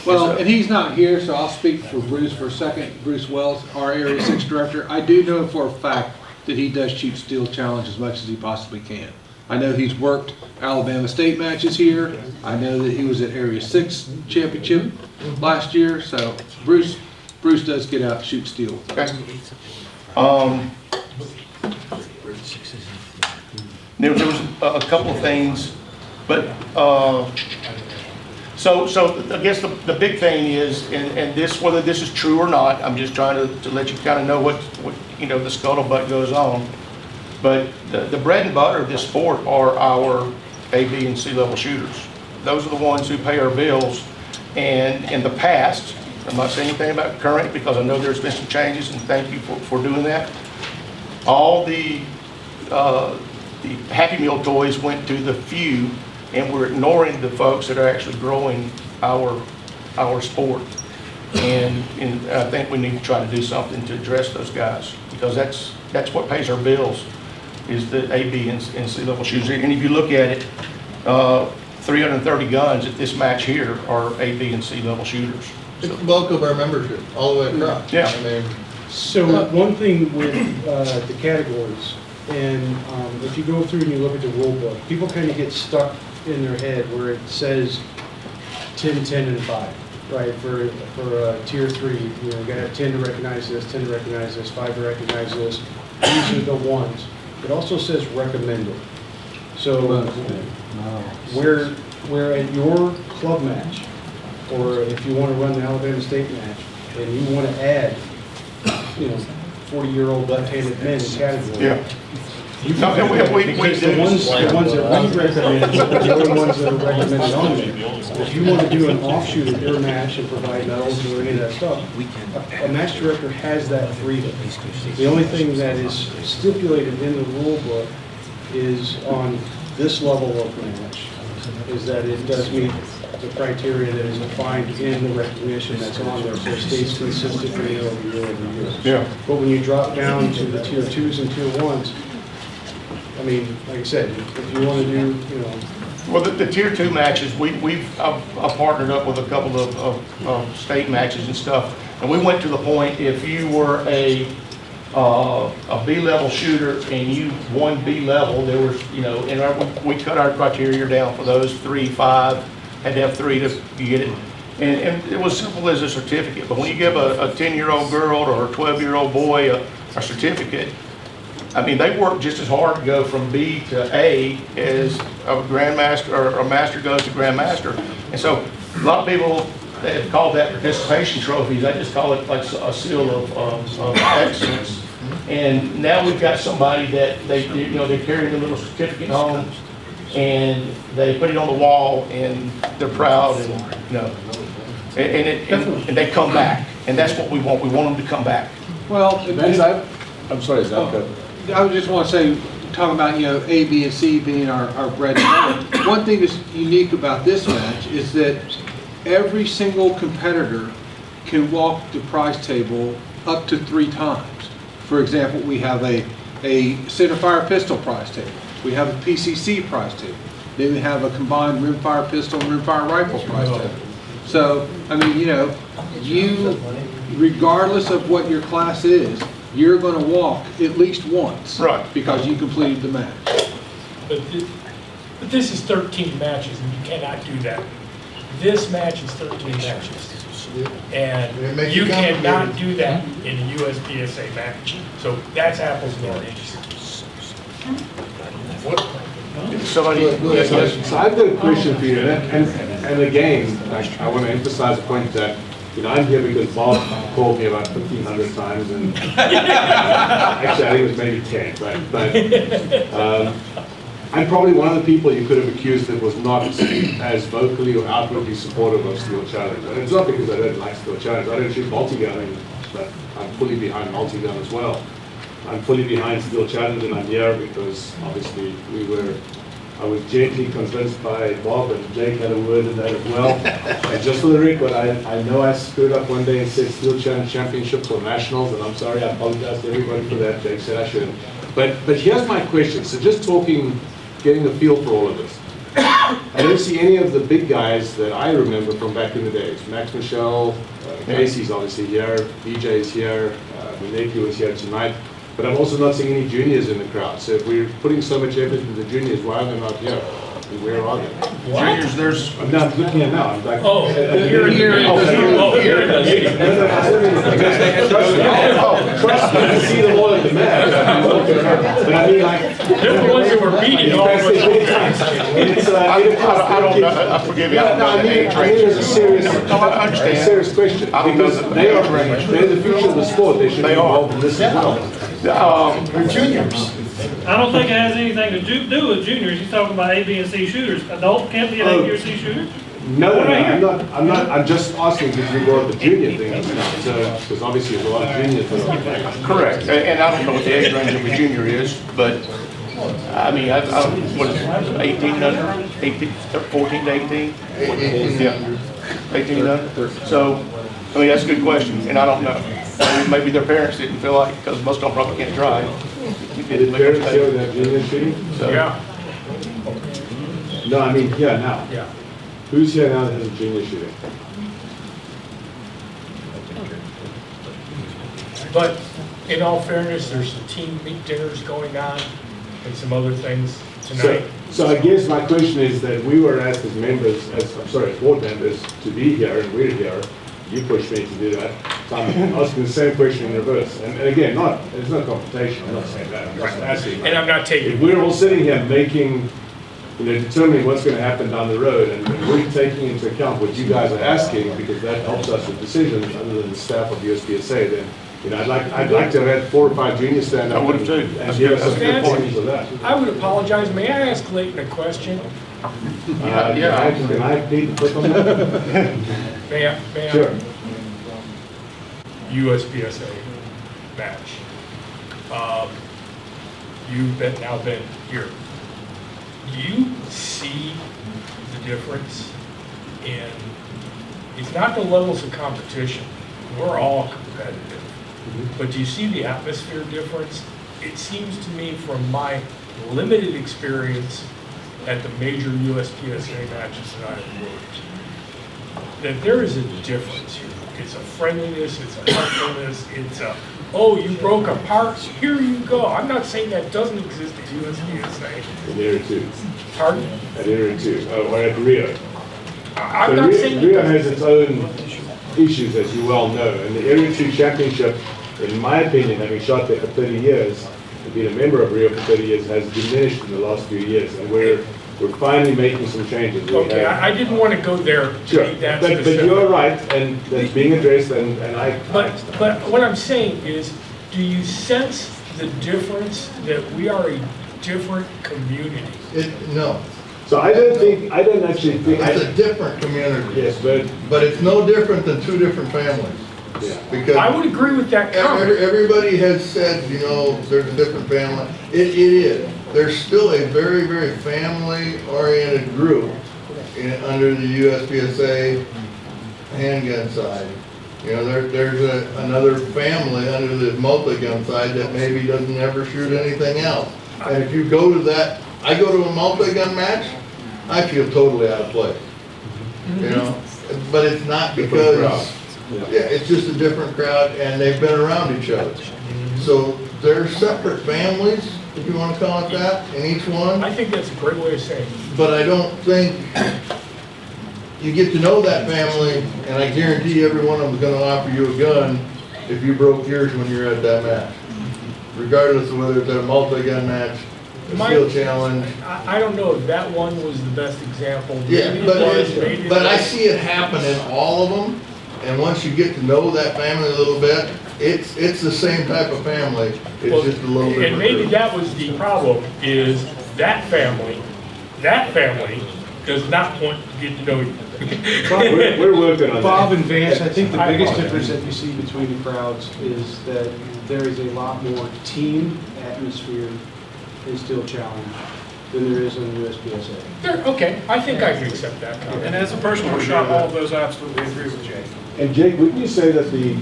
Well, and he's not here, so I'll speak for Bruce for a second. Bruce Wells, our Area 6 Director. I do know for a fact that he does shoot Steel Challenge as much as he possibly can. I know he's worked Alabama State matches here. I know that he was at Area 6 Championship last year, so Bruce does get out and shoot steel. Okay. There was a couple of things, but so I guess the big thing is, and this, whether this is true or not, I'm just trying to let you kind of know what you know, the scuttlebutt goes on. But the bread and butter of this sport are our A, B, and C level shooters. Those are the ones who pay our bills. And in the past, I'm not saying anything about current because I know there's been some changes, and thank you for doing that. All the the Happy Meal toys went to the few, and we're ignoring the folks that are actually growing our sport. And I think we need to try to do something to address those guys, because that's what pays our bills, is the A, B, and C level shooters. And if you look at it, 330 guns at this match here are A, B, and C level shooters. It's the bulk of our membership, all the way across. Yeah. I mean, So one thing with the categories, and if you go through and you look at the rule book, people kind of get stuck in their head where it says 10, 10, and 5, right? For tier 3, you know, you gotta have 10 to recognize this, 10 to recognize this, 5 to recognize this. These are the ones. It also says recommended. So where at your club match, or if you want to run the Alabama State match, and you want to add, 40-year-old left-handed men in category. Yeah. Because the ones that we recommend are the only ones that are recommended only. If you want to do an offshoot of your match and provide medals or any of that stuff, a match director has that freedom. The only thing that is stipulated in the rule book is on this level of match, is that it does meet the criteria that is defined in the recognition that's on there, so it stays consistent year over year over year. Yeah. But when you drop down to the tier 2s and tier 1s, I mean, like I said, if you want to do, Well, the tier 2 matches, I've partnered up with a couple of state matches and stuff, and we went to the point, if you were a B-level shooter and you won B-level, there was, and we cut our criteria down for those 3, 5, had to have 3 to get it. And it was simple as a certificate, but when you give a 10-year-old girl or a 12-year-old boy a certificate, I mean, they work just as hard to go from B to A as a grandmaster or a master goes to grandmaster. And so a lot of people have called that participation trophies. I just call it like a seal of excellence. And now we've got somebody that they carry the little certificate home and they put it on the wall and they're proud and they come back. And that's what we want. We want them to come back. Well, I'm sorry, is that good? I would just want to say, talking about, A, B, and C being our bread and butter, one thing that's unique about this match is that every single competitor can walk the prize table up to 3 times. For example, we have a centerfire pistol prize table. We have a PCC prize table. Then we have a combined rimfire pistol and rimfire rifle prize table. So, I mean, you, regardless of what your class is, you're going to walk at least once. Right. Because you completed the match. But this is 13 matches, and you cannot do that. This match is 13 matches. And you cannot do that in a USPSA match. So that's apples and oranges. Somebody, So I've got a question for you, and again, I want to emphasize the point that, I'm here because Bob called me about 1,500 times, and actually I think it was maybe 10, but I'm probably one of the people you could have accused that was not as vocally or outwardly supportive of Steel Challenge. And it's not because I don't like Steel Challenge, I don't shoot multi-gun, but I'm fully behind multi-gun as well. I'm fully behind Steel Challenge, and I'm here because obviously I was gently convinced by Bob, and Jake had a word in that as well. And just for the record, I know I screwed up one day and said Steel Challenge Championships or Nationals, and I'm sorry, I apologize to everybody for that. Jake said I shouldn't. But here's my question. So just getting a feel for all of this. I don't see any of the big guys that I remember from back in the days. Max Michel, Casey's obviously here, BJ's here, Maneki was here tonight. But I'm also not seeing any juniors in the crowd. So if we're putting so much effort into the juniors, why are they not here? And where are they? juniors, there's. I'm not looking at now. I'm like, trust me, I see them all at the match. But I mean, like, They're the ones that were beating all of it's I don't know. Forgive me. I don't know the age range. It's a serious question because they're the future of the sport. They should be involved in this as well. Juniors. I don't think it has anything to do with juniors. He's talking about A, B, and C shooters. Adult can't be an A, B, or C shooter? No, I'm just asking because you brought the junior thing up now, because obviously there's a lot of juniors that are. Correct, and I don't know what the age range of a junior is, but I mean, what is it, 18 and under, 18, 14 to 18? 18 Yeah, 18 and under. So, I mean, that's a good question, and I don't know. Maybe their parents didn't feel like, because most of them probably can't drive. Did parents show that junior shooting? So- Yeah, No, I mean, here now. yeah. Who's here now that has a junior shooting? But in all fairness, there's some team meet dinners going on and some other things tonight. So I guess my question is that we were asked as members, as board members, to be here, and we're here. You pushed me to do that. So I'm asking the same question in reverse. And again, there's no confrontation, I'm not saying that, I'm just asking. And I'm not taking. If we're all sitting here making, determining what's going to happen down the road, and we're taking into account what you guys are asking, because that helps us with decisions, other than the staff of USPSA, then, I'd like to have had 4 or 5 juniors stand up I would've too. and give us some good points of that. I would apologize. May I ask Leighton a question? Can I need to click on that? May I? Sure. USPSA match. You've now been here. Do you see the difference in, it's not the levels of competition, we're all competitive, but do you see the atmosphere difference? It seems to me from my limited experience at the major USPSA matches that I've worked, that there is a difference here. It's a friendliness, it's a helpfulness, it's a, oh, you broke a part, here you go. I'm not saying that doesn't exist at USPSA. At Area 2. Pardon? At Area 2, or at Rio. I'm So not saying. Rio has its own issues, as you well know, and the Area 2 Championship, in my opinion, having shot there for 30 years, and been a member of Rio for 30 years, has diminished in the last few years, and we're finally making some changes. Okay, I didn't want to go there to Sure, be that but specific. you're right, and that's being addressed, and I. But what I'm saying is, do you sense the difference that we are a different community? No, So I don't actually think. it's a different community. Yes, But it's no different than 2 different families. yeah. Because I would agree with that comment. everybody has said, there's a different family. It is. There's still a very, very family-oriented group under the USPSA handgun side. There's another family under the multi-gun side that maybe doesn't ever shoot anything else. And if you go to that, I go to a multi-gun match, I feel totally out of place. But it's not because, it's just a different crowd and they've been around each other. So they're separate families, if you want to call it that, in each one. I think that's a great way of saying it. But I don't think you get to know that family, and I guarantee every one of them is going to offer you a gun if you broke yours when you're at that match. Regardless of whether it's a multi-gun match, a steel challenge. I don't know if that one was the best example. Yeah, Maybe but it was, maybe it but I wasn't. see it happen in all of them, and once you get to know that family a little bit, it's the same type of family, it's just a little different. And maybe group. that was the problem, is that family does not want to get to know you. We're working on that. Bob and Vance, I think the biggest difference that you see between the crowds is that there is a lot more team atmosphere in Steel Challenge than there is in USPSA. Okay, I think I can accept that comment. And as a person who shot all of those, I absolutely agree with Jay. And Jake, wouldn't you say that the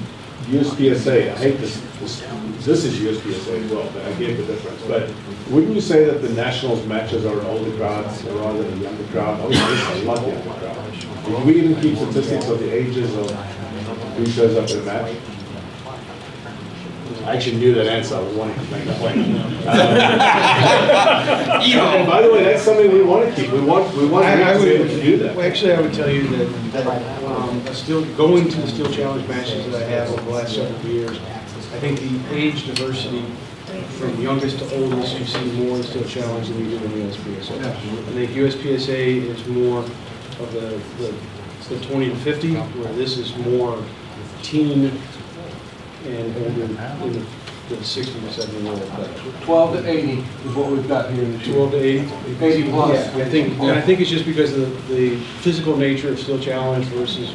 USPSA, I hate this is USPSA as well, but I get the difference, but wouldn't you say that the Nationals matches are older crowds rather than younger crowd? Obviously, it's a lot younger crowd. Do we even keep statistics of the ages of who shows up in a match? I actually knew that answer, I was wanting to make that point. And by the way, that's something we want to keep, we want to be able to do that. Well, actually, I would tell you that still going to the Steel Challenge matches that I have over the last several years, I think the age diversity from youngest to oldest, you see more in Steel Challenge than you do in USPSA. I think USPSA is more of the 20 to 50, where this is more teen and older in the 60 to 70 year old. 12 to 80 is what we've got here. 12 to 80? 80 plus. Yeah, I think it's just because of the physical nature of Steel Challenge versus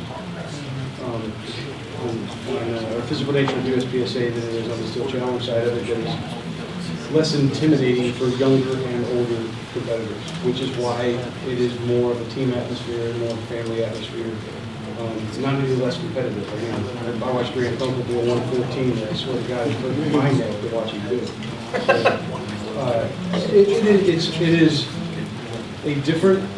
or physical nature of USPSA than it is on the Steel Challenge side of it. less intimidating for younger and older competitors, which is why it is more of a team atmosphere, more of a family atmosphere. It's not any less competitive. I watched Grant Dunkel do a 114, and I swear to God, it hurt my neck to watch him do it. So, it is a different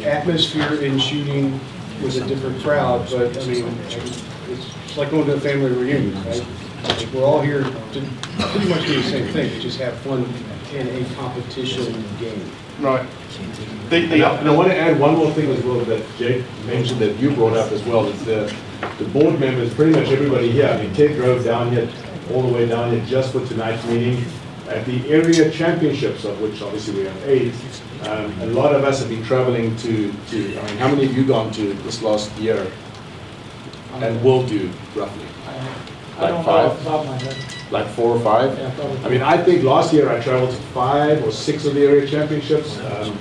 atmosphere in shooting with a different crowd, but I mean, it's like going to a family reunion, right? Like, we're all here to pretty much do the same thing, we just have fun in a competition game. Right. And I want to add one more thing as well that Jake mentioned that you brought up as well, is the board members, pretty much everybody here. I mean, Ted drove down here, all the way down here just for tonight's meeting. At the area championships, of which obviously we have 8, a lot of us have been traveling to, I mean, how many have you gone to this last year? And will do, roughly? I don't know off the top of my head. Like 4 or 5? Yeah, probably. I mean, I think last year I traveled to 5 or 6 of the area championships. A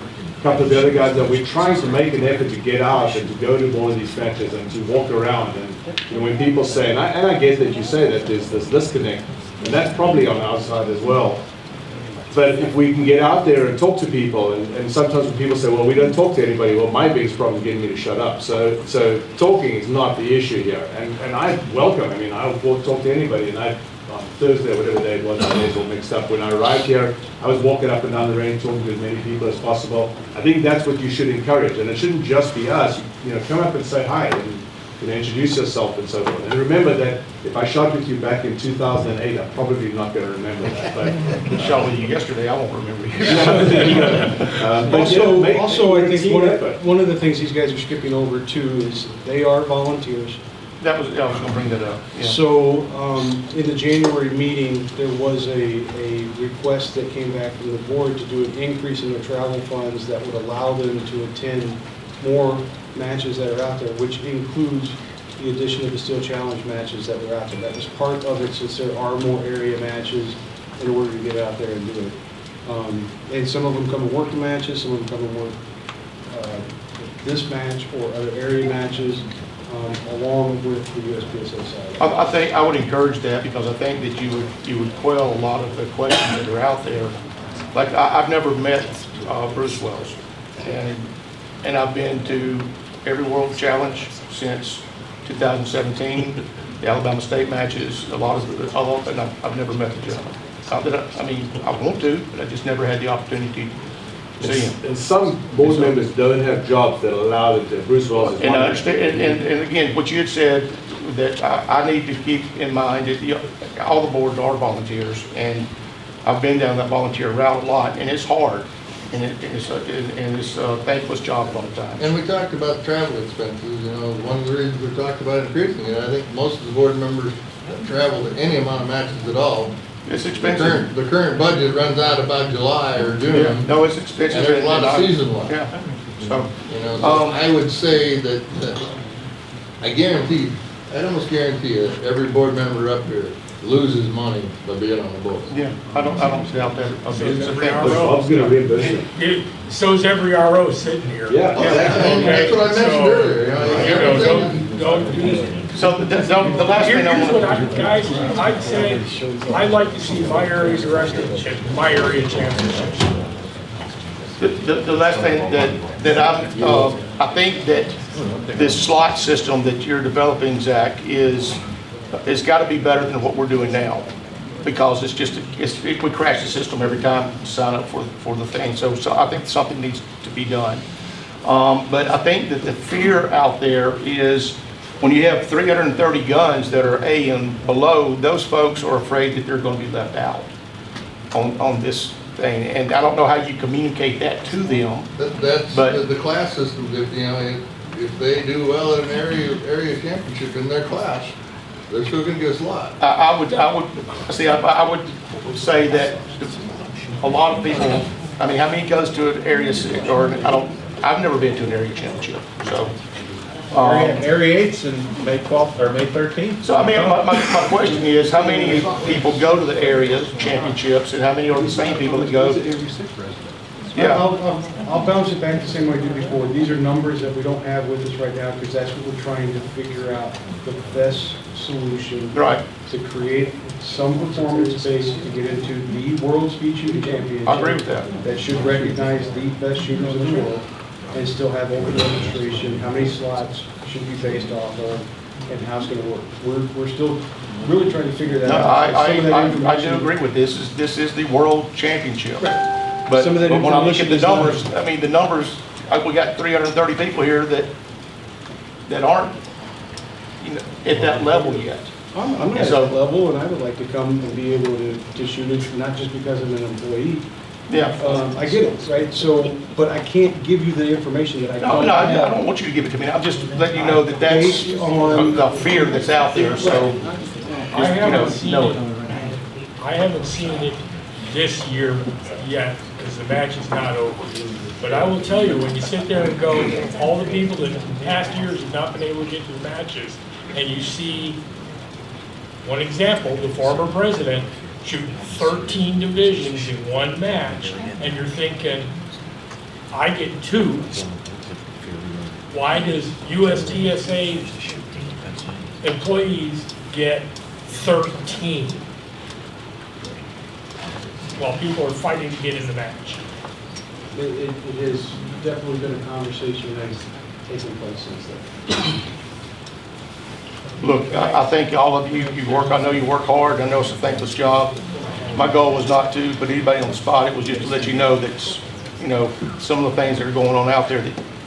couple of the other guys that we're trying to make an effort to get out and to go to more of these matches and to walk around. And you know, when people say, and I get that you say that there's this disconnect, and that's probably on our side as well. But if we can get out there and talk to people, and sometimes when people say, well, we don't talk to anybody, well, my biggest problem is getting me to shut up. So talking is not the issue here. And I welcome, I mean, I'll talk to anybody, and on Thursday, whatever day it was, my days all mixed up. When I arrived here, I was walking up and down the range, talking to as many people as possible. I think that's what you should encourage, and it shouldn't just be us. You know, come up and say hi, and introduce yourself and so forth. And remember that if I shot with you back in 2008, I'm probably not going to remember that. But I shot with you yesterday, I won't remember you. Also, I think one of the things these guys are skipping over too is they are volunteers. I was going to bring that up. Yeah. So in the January meeting, there was a request that came back from the board to do an increase in the travel funds that would allow them to attend more matches that are out there, which includes the addition of the Steel Challenge matches that were out there. That was part of it, since there are more area matches in order to get out there and do it. And some of them come and work the matches, some of them come and work this match or other area matches, along with the USPSA side. I think I would encourage that, because I think that you would quell a lot of the questions that are out there. Like I've never met Bruce Wells, and I've been to every World Challenge since 2017, the Alabama State matches, a lot, and I've never met the gentleman. I mean, I want to, but I just never had the opportunity to see him. And some board members don't have jobs that allow them to. Bruce Wells is and one. I understand, and again, what you had said, that I need to keep in mind that all the boards are volunteers, and I've been down that volunteer route a lot, and it's hard. And it's a thankless job a lot of times. And we talked about travel expenses, you know, one of the reasons we talked about increasing it, I think most of the board members have traveled any amount of matches at all. It's expensive. The current budget runs out about July or June. Yeah. No, it's expensive. And there's a lot of season left. Yeah. So, you know, I would say that I guarantee, I'd almost guarantee that every board member up here loses money by being on the board. Yeah, I don't doubt that. Bob's going to reimburse you. So's every RO sitting here. Yeah. That's what I mentioned earlier. So the last thing I Here's what want guys, I'd say, I'd like to see my area directed, my area championships. the last thing that I think that this slot system that you're developing, Zach, it's got to be better than what we're doing now, because we crash the system every time we sign up for the thing. So I think something needs to be done. But I think that the fear out there is when you have 330 guns that are A and below, those folks are afraid that they're going to be left out on this thing. And I don't know how you communicate that to them. That's the class system. If they do well at an area championship in their class, they're still going to get a slot. I would say that a lot of people. I mean, how many goes to an area? Or I've never been to an area championship. So Area 8's in May 12th or May 13th. So I mean, my question is, how many people go to the area championships, and how many are the same people that go? Yeah. I'll bounce it back the same way I did before. These are numbers that we don't have with us right now, because that's what we're trying to figure out, the best solution. Right. To create some performance base to get into the World Speed Shooting Championship. I agree with that. That should recognize the best shooters in the world, and still have open registration, how many slots should be based off of, and how it's gonna work. We're still really trying to figure that No, out. Some of that I do information- agree with this. This is the world championship. But Some of that when I look at information the is not- numbers, I mean, the numbers, we got 330 people here that aren't, you know, at that level yet. I'm not at So- that level, and I would like to come and be able to shoot it, not just because I'm an employee. Yeah. I get it, right? So, but I can't give you the information that I No, don't no, I have. don't want you to give it to me. I'm just letting you know that that's Based on- the fear that's out there, so, I just, you know, haven't seen know it, it. I haven't seen it this year yet, because the match is not over. But I will tell you, when you sit there and go, all the people that in past years have not been able to get to the matches, and you see, one example, the former president shoot 13 divisions in one match, and you're thinking, I get 2. Why does USPSA employees get 13? While people are fighting to get in the match. It has definitely been a conversation that has taken place since then. Look, I think all of you work, I know you work hard, I know it's a thankless job. My goal was not to put anybody on the spot, it was just to let you know that, you know, some of the things that are going on out there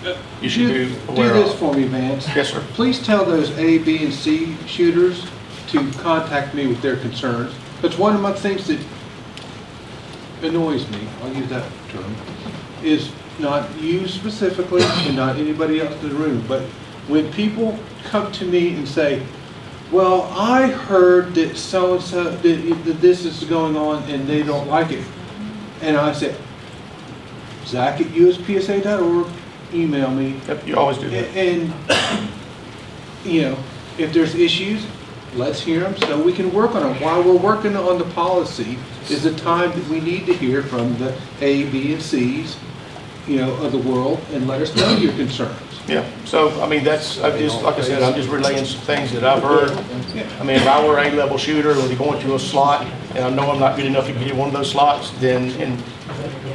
that you should be Do aware this of. for me, Vance. Yes, sir. Please tell those A, B, and C shooters to contact me with their concerns. That's one of my things that annoys me, I'll use that term, is not you specifically and not anybody else in the room, but when people come to me and say, well, I heard that so-and-so, that this is going on and they don't like it. And I say, Zach@USPSA.org, email me. Yep, you always do that. And, you know, if there's issues, let's hear them so we can work on them. While we're working on the policy is the time that we need to hear from the A, B, and C's, you know, of the world, and let us know your concerns. Yeah, so, I mean, that's, I just, like I said, I'm just relaying some things that I've heard. I mean, if I were an A-level shooter, when you go into a slot, and I know I'm not good enough to get in one of those slots, then, and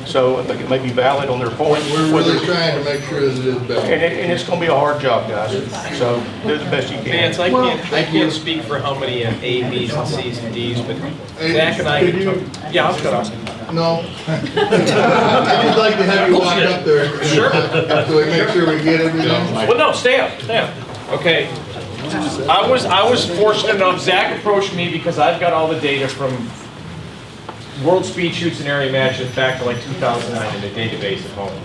so I think it may be valid on their point. We're really trying to make sure that it is better. And it's gonna be a hard job, guys, so do the best you can. Vance, I can't speak for how many A, B's, and C's, and D's, but Zach and I, yeah, I'll shut up. No. I'd like to have you walk up there. Sure. So we make sure we get everything. Well, no, stay up. Okay. I was fortunate enough, Zach approached me because I've got all the data from World Speed Shoots and area matches back to like 2009 in a database at home.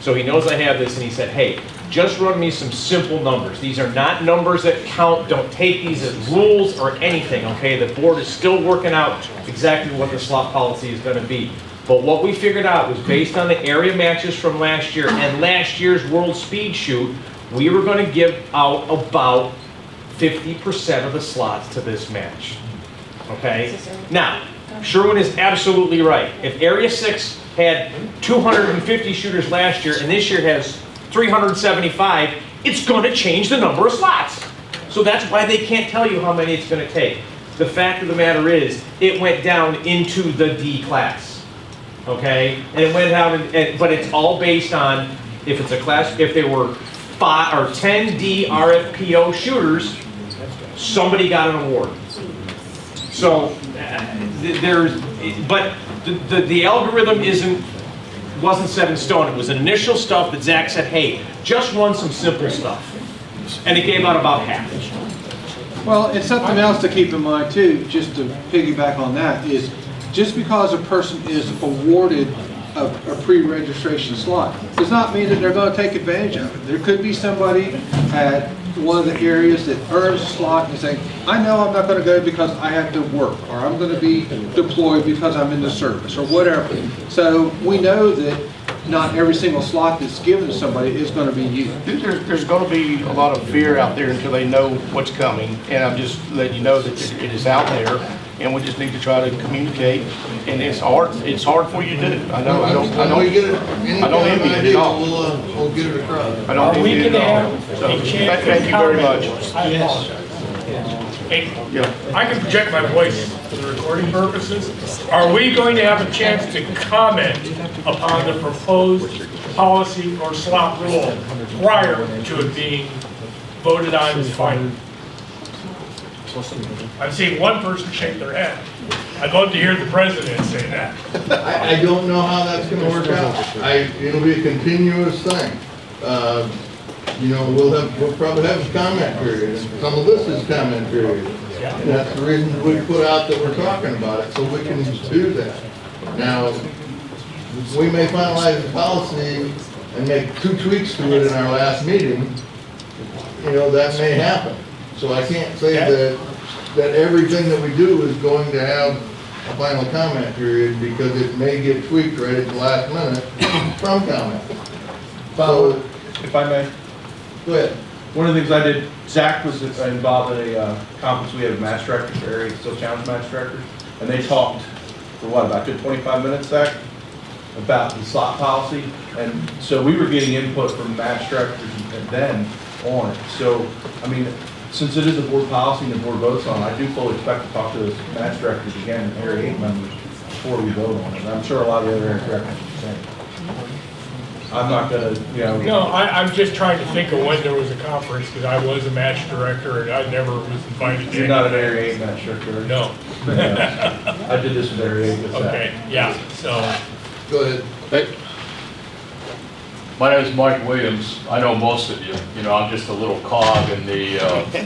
So he knows I have this and he said, hey, just run me some simple numbers. These are not numbers that count. Don't take these as rules or anything, okay? The board is still working out exactly what the slot policy is going to be. But what we figured out was based on the area matches from last year and last year's World Speed Shoot, we were going to give out about 50% of the slots to this match, okay? Now, Sherwin is absolutely right. If Area 6 had 250 shooters last year and this year has 375, it's going to change the number of slots. So that's why they can't tell you how many it's going to take. The fact of the matter is, it went down into the D class, okay? And it went down, but it's all based on if it's a class, if there were 5 or 10 D RFPO shooters, somebody got an award. So but the algorithm wasn't set in stone. It was initial stuff that Zach said, hey, just run some simple stuff. And it gave out about half. Well, and something else to keep in mind too, just to piggyback on that, is just because a person is awarded a pre-registration slot does not mean that they're going to take advantage of it. There could be somebody at one of the areas that earns a slot and saying, I know I'm not going to go because I have to work, or I'm going to be deployed because I'm in the service, or whatever. So we know that not every single slot that's given to somebody is going to be used. There's going to be a lot of fear out there until they know what's coming, and I'm just letting you know that it is out there. and we just need to try to communicate, and it's hard for you to do. I know, When we get it, any I don't kind of envy it idea, at all. we'll get it across. I don't Are we envy it gonna at all. have So, a chance thank to you very comment? much. I apologize. Hey, I can project my voice for the recording purposes. Are we going to have a chance to comment upon the proposed policy or slot rule prior to it being voted on as final? I've seen one person shake their head. I'd love to hear the president say that. I don't know how that's gonna work out. It'll be a continuous thing. We'll probably have a comment period. Some of this is comment period. And that's the reason we put out that we're talking about it, so we can do that. Now, we may finalize the policy and make 2 tweaks to it in our last meeting. That may happen. So I can't say that everything that we do is going to have a final comment period, because it may get tweaked right at the last minute from comment. So, If I may, go ahead. one of the things I did, Zach was involved in a conference we had of match directors, area still challenge match directors, and they talked for about a good 25 minutes, Zach, about the slot policy. And so we were getting input from match directors and then on it. So, I mean, since it is a board policy and the board votes on it, I do fully expect to talk to those match directors again, area 8 members, before we vote on it. And I'm sure a lot of the other area directors are the same. I'm not gonna, No, I'm just trying to think of when there was a conference, because I was a match director and I never was invited to. You're not an area 8 match director. No. I did this with area 8 with Zach. Okay, yeah, so. Go ahead. My name is Mike Williams. I know most of you. I'm just a little cog in the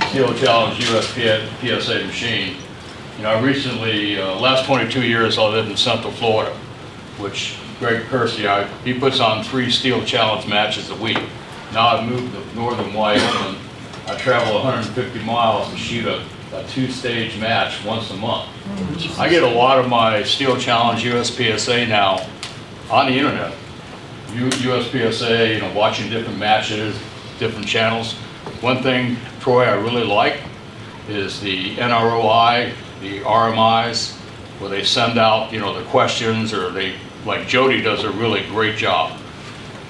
Steel Challenge USPSA machine. I recently, last 22 years, I lived in Central Florida, which Greg Kersey, he puts on 3 Steel Challenge matches a week. Now I've moved to northern Wyoming. I travel 150 miles to shoot a 2-stage match once a month. I get a lot of my Steel Challenge USPSA now on the internet. USPSA, watching different matches, different channels. One thing, Troy, I really like is the NROI, the RMIs, where they send out, the questions, or like Jody does a really great job.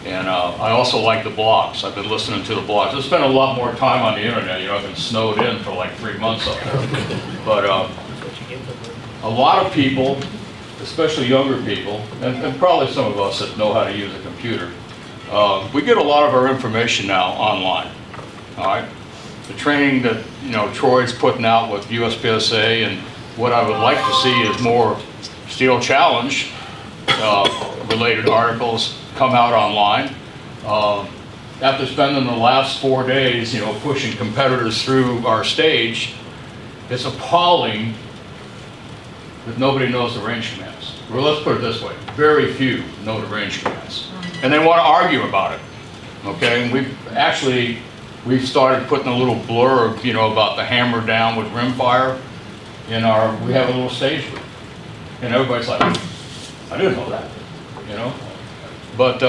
And I also like the blogs. I've been listening to the blogs. I spent a lot more time on the internet. I've been snowed in for like 3 months up there. But a lot of people, especially younger people, and probably some of us that know how to use a computer, we get a lot of our information now online. All right, the training that Troy's putting out with USPSA, and what I would like to see is more Steel Challenge related articles come out online. After spending the last 4 days, pushing competitors through our stage, it's appalling that nobody knows the range commands. Well, let's put it this way, very few know the range commands. And they want to argue about it, okay? And we've started putting a little blurb, about the hammer down with rimfire in we have a little stage group. And everybody's like, I didn't know that, But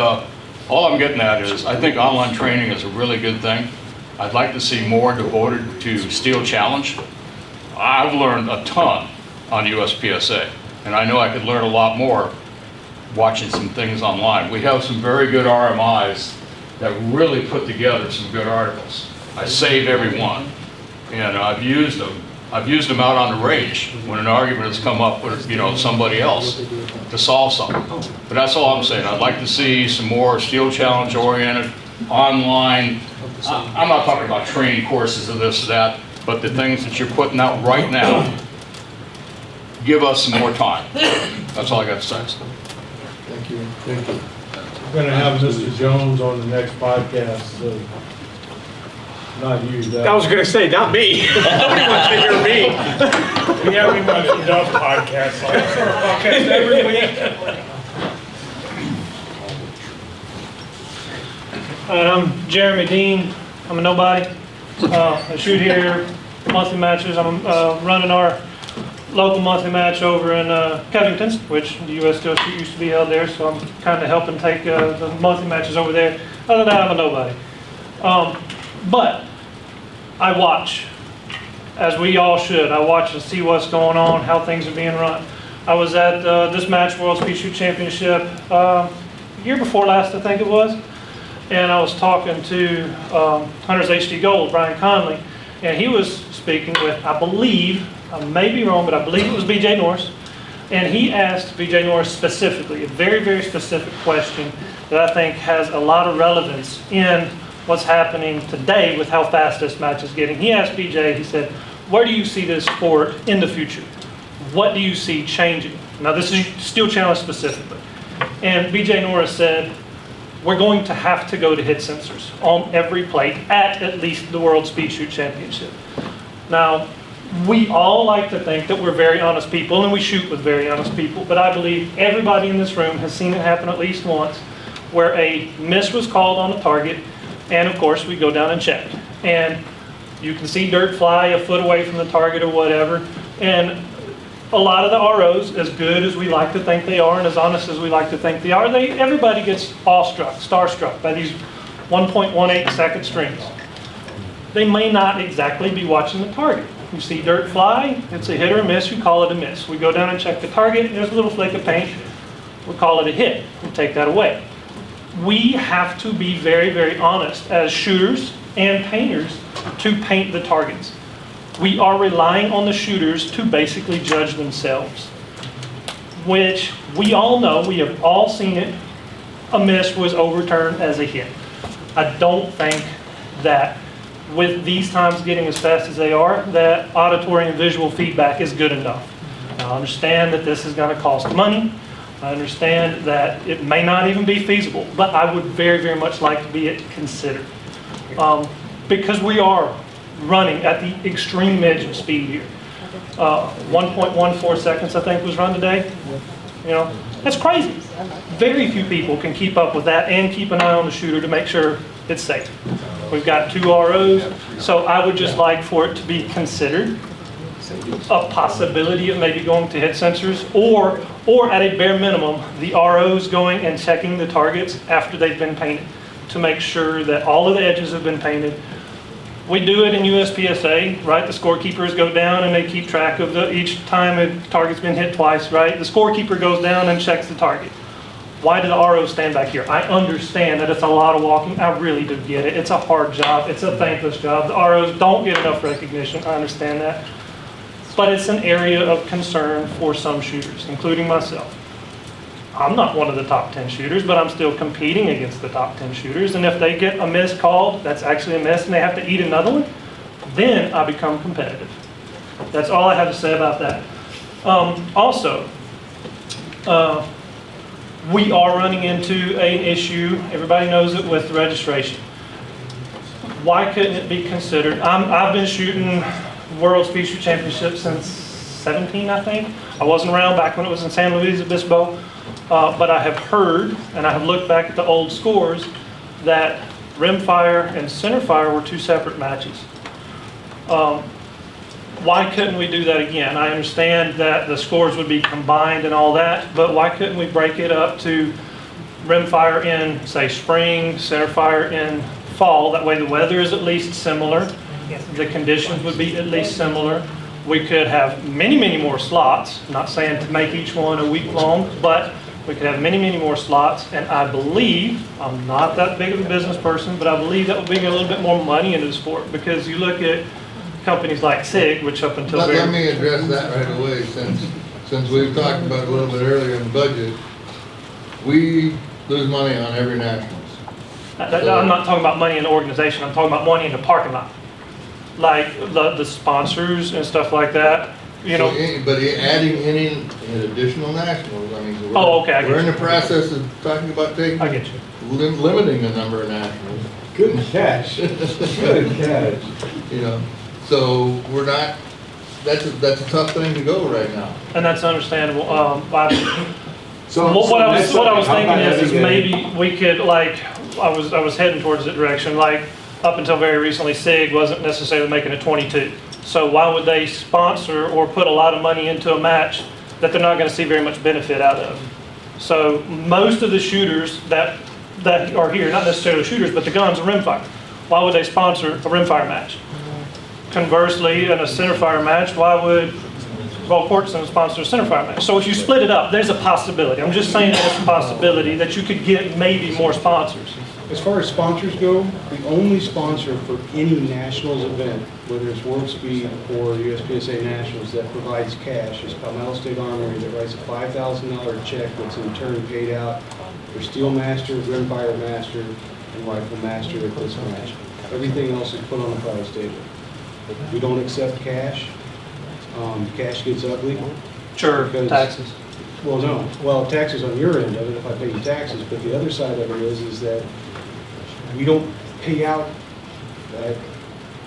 all I'm getting at is, I think online training is a really good thing. I'd like to see more devoted to Steel Challenge. I've learned a ton on USPSA, and I know I could learn a lot more watching some things online. We have some very good RMIs that really put together some good articles. I save every one, and I've used them. I've used them out on the range when an argument has come up with somebody else to solve something. But that's all I'm saying. I'd like to see some more Steel Challenge oriented online. I'm not talking about training courses of this or that, but the things that you're putting out right now, give us some more time. That's all I got to say. Thank you. Thank you. We're gonna have Mr. Jones on the next podcast, so not you. I was gonna say, not me. Nobody wants to hear me. We haven't done enough podcasts. Podcast every week. I'm Jeremy Dean. I'm a nobody. I shoot here monthly matches. I'm running our local monthly match over in Covington, which the U.S. Steel Shoot used to be held there, so I'm kind of helping take the monthly matches over there. Other than that, I'm a nobody. But I watch as we all should. I watch and see what's going on, how things are being run. I was at this match, World Speed Shoot Championship, year before last, I think it was, and I was talking to Hunters HD Gold, Brian Conley, and he was speaking with, I believe, I may be wrong, but I believe it was BJ Norris, and he asked BJ Norris specifically, a very, very specific question that I think has a lot of relevance in what's happening today with how fast this match is getting. He asked BJ, he said, where do you see this sport in the future? What do you see changing? Now this is Steel Challenge specifically. And BJ Norris said, we're going to have to go to hit sensors on every plate at least the World Speed Shoot Championship. Now, we all like to think that we're very honest people and we shoot with very honest people, but I believe everybody in this room has seen it happen at least once where a miss was called on a target, and of course we go down and check. And you can see dirt fly a foot away from the target or whatever, and a lot of the ROs, as good as we like to think they are and as honest as we like to think they are, everybody gets awestruck, starstruck by these 1.18 second strings. They may not exactly be watching the target. You see dirt fly, it's a hit or a miss, you call it a miss. We go down and check the target, and there's a little flake of paint, we call it a hit, we take that away. We have to be very, very honest as shooters and painters to paint the targets. We are relying on the shooters to basically judge themselves, which we all know, we have all seen it, a miss was overturned as a hit. I don't think that with these times getting as fast as they are, that auditory and visual feedback is good enough. Now, I understand that this is going to cost money. I understand that it may not even be feasible, but I would very, very much like to be it considered. Because we are running at the extreme edge of speed here. 1.14 seconds, I think, was run today. You know, that's crazy. Very few people can keep up with that and keep an eye on the shooter to make sure it's safe. We've got 2 ROs, so I would just like for it to be considered a possibility of maybe going to hit sensors, or at a bare minimum, the ROs going and checking the targets after they've been painted to make sure that all of the edges have been painted. We do it in USPSA, right? The scorekeepers go down and they keep track of each time a target's been hit twice, right? The scorekeeper goes down and checks the target. Why do the ROs stand back here? I understand that it's a lot of walking. I really do get it. It's a hard job. It's a thankless job. The ROs don't get enough recognition. I understand that. But it's an area of concern for some shooters, including myself. I'm not one of the top 10 shooters, but I'm still competing against the top 10 shooters. And if they get a miss called, that's actually a miss, and they have to eat another one, then I become competitive. That's all I have to say about that. Also, we are running into an issue, everybody knows it, with the registration. Why couldn't it be considered? I've been shooting World Speed Shoot Championship since 17, I think. I wasn't around back when it was in San Luis Obispo. But I have heard, and I have looked back at the old scores, that rimfire and centerfire were 2 separate matches. Why couldn't we do that again? I understand that the scores would be combined and all that, but why couldn't we break it up to rimfire in, say, spring, centerfire in fall? That way the weather is at least similar. The conditions would be at least similar. We could have many, many more slots. I'm not saying to make each one a week long, but we could have many, many more slots. And I believe, I'm not that big of a business person, but I believe that would bring a little bit more money into the sport, because you look at companies like SIG, which up until Let me address that right away, since we've talked about it a little bit earlier in the budget. We lose money on every nationals. I'm not talking about money in the organization, I'm talking about money in the parking lot. Like the sponsors and stuff like that, you know. But adding any additional nationals, I mean, we're in the process of talking about taking, I get you. Limiting the number of nationals. Good catch. Good catch. You know, so we're not, that's a tough thing to go right now. And that's understandable. What I was thinking is maybe we could, like, I was heading towards that direction, like, up until very recently, SIG wasn't necessarily making a 22. So why would they sponsor or put a lot of money into a match that they're not going to see very much benefit out of? So most of the shooters that are here, not necessarily shooters, but the guns and rimfire, why would they sponsor a rimfire match? conversely, in a centerfire match, why would Gulfportson sponsor a centerfire match? So if you split it up, there's a possibility. I'm just saying there's a possibility that you could get maybe more sponsors. As far as sponsors go, the only sponsor for any nationals event, whether it's World Speed or USPSA Nationals, that provides cash is Palmetto State Armory, that writes a $5,000 check that's in turn paid out for Steel Master, Rimfire Master, and Rifle Master at this match. Everything else is put on the prize table. We don't accept cash. Cash gets ugly. Sure, because, taxes. Well, no. Well, taxes on your end of it if I pay you taxes, but the other side of it is that we don't pay out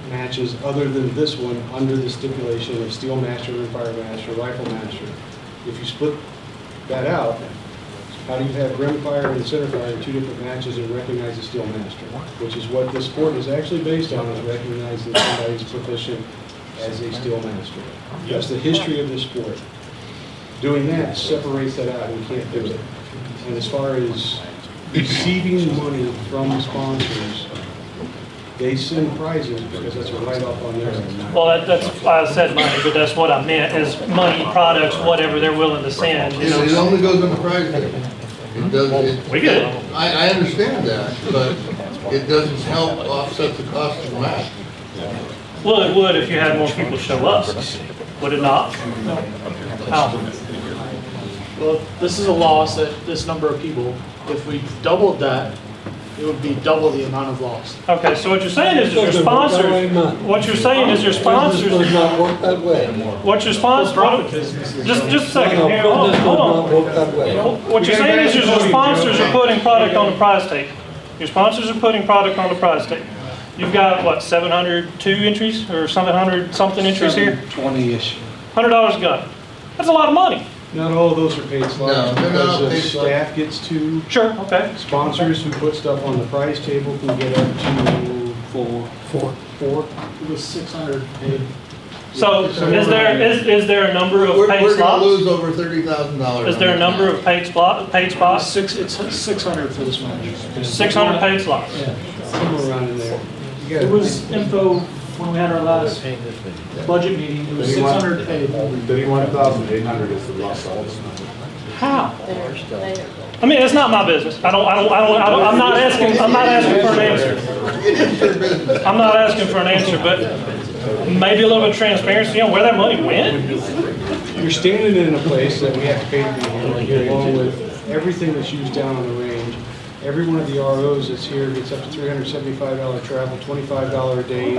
matches other than this one under the stipulation of Steel Master, Rimfire Master, Rifle Master. If you split that out, how do you have Rimfire and Centerfire in two different matches and recognize the Steel Master? Which is what this sport is actually based on, is recognizing somebody's proficient as a Steel Master. That's the history of this sport. Doing that separates that out, and you can't do it. And as far as receiving money from sponsors, they send prizes because that's a write-off on their end. Well, that's why I said money, but that's what I meant, is money, products, whatever they're willing to send. You know. It only goes on the prize table. It doesn't. We get it. I understand that, but it doesn't help offset the cost of the match. Well, it would if you had more people show up. Would it not? How? Well, this is a loss at this number of people. If we doubled that, it would be double the amount of loss. Okay, so what you're saying is your sponsors, what you're saying is your sponsors, does not work that way. what your sponsors, just a second here, hold on. Work that way. What you're saying is your sponsors are putting product on the prize table. Your sponsors are putting product on the prize table. You've got, what, 702 entries or 700 something entries here? 20-ish. $100 a gun. That's a lot of money. Not all of those are paid slots. No, they're because not the paid slots. staff gets to. Sure, okay. Sponsors who put stuff on the prize table can get up to four. It was 600 paid. So is there a number of We're paid gonna slots? lose over $30,000. Is there a number of paid spots? It's 600 for this match. 600 paid slots. Yeah. Somewhere around in there. It was info when we had our last budget meeting. It was 600 paid. 31,800 is the loss of this. How? I mean, it's not my business. I'm not asking for an answer. I'm not asking for an answer, but maybe a little bit of transparency on where that money went. You're standing in a place that we have to pay to be here, along with everything that's used down on the range. Every one of the ROs that's here gets up to $375 travel, $25 a day,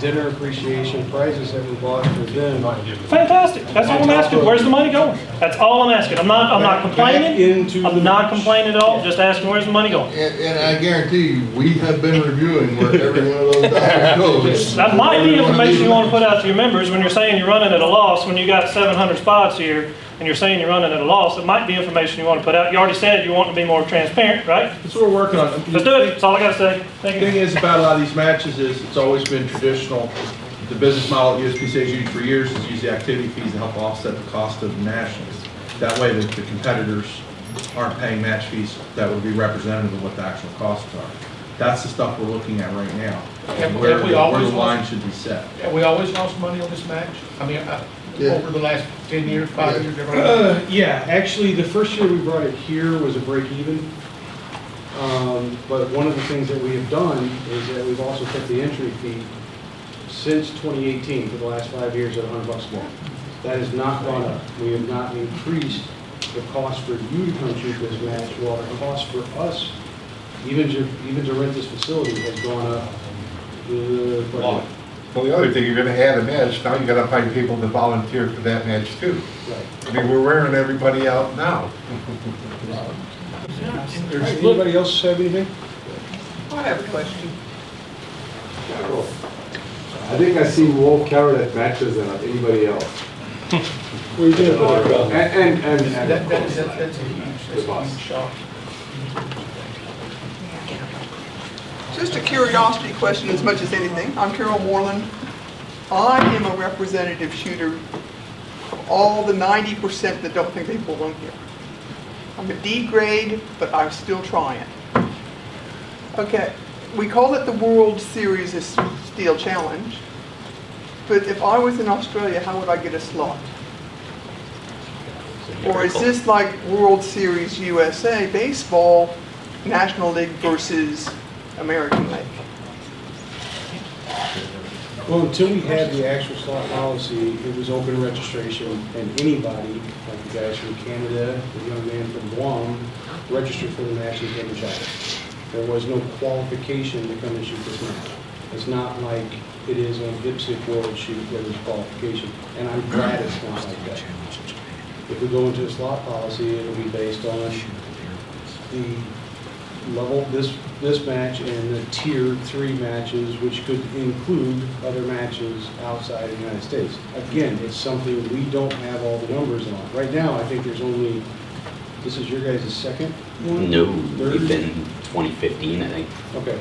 dinner appreciation, prizes that were bought for them. Fantastic. That's all I'm asking. Where's the money going? That's all I'm asking. I'm not complaining. I'm not complaining at all. Just asking where's the money going. And I guarantee you, we have been reviewing where every one of those dollars goes. That might be information you want to put out to your members when you're saying you're running at a loss, when you got 700 spots here, and you're saying you're running at a loss. It might be information you want to put out. You already said you want to be more transparent, right? That's what we're working on. Let's do it. That's all I got to say. Thank The you. thing is about a lot of these matches is it's always been traditional. The business model at USPSA has used for years is use the activity fees to help offset the cost of the nationals. That way the competitors aren't paying match fees that would be representative of what the actual costs are. That's the stuff we're looking at right now. Where the line should be set. Have we always lost money on this match? I mean, over the last 10 years, 5 years? Yeah, actually, the first year we brought it here was a break even. But one of the things that we have done is that we've also kept the entry fee since 2018 for the last 5 years at $100 a game. That has not gone up. We have not increased the cost for you to come shoot this match, while the cost for us, even to rent this facility, has gone up. Quite a bit. Well, the other thing, you're gonna add a match, now you gotta find people to volunteer for that match too. Right. I mean, we're wearing everybody out now. Anybody else have anything? I have a question. I think I see Wolf Carrot at matches than anybody else. We did. And That's a huge shock. Just a curiosity question as much as anything. I'm Carol Moreland. I am a representative shooter of all the 90% that don't think they belong here. I'm a D grade, but I'm still trying. Okay, we call it the World Series of Steel Challenge. But if I was in Australia, how would I get a slot? Or is this like World Series USA baseball, National League versus American League? Well, until we had the actual slot policy, it was open registration, and anybody, like the guys from Canada, the young man from Guam, registered for the match and came and shot it. There was no qualification to come and shoot this match. It's not like it is on IPSC World Shoot where there's qualification, and I'm glad it's not like that. If we go into a slot policy, it'll be based on the level, this match and the tier 3 matches, which could include other matches outside the United States. Again, it's something we don't have all the numbers on. Right now, I think there's only, this is your guys' second one? No, Third? we've been 2015, I think. Okay.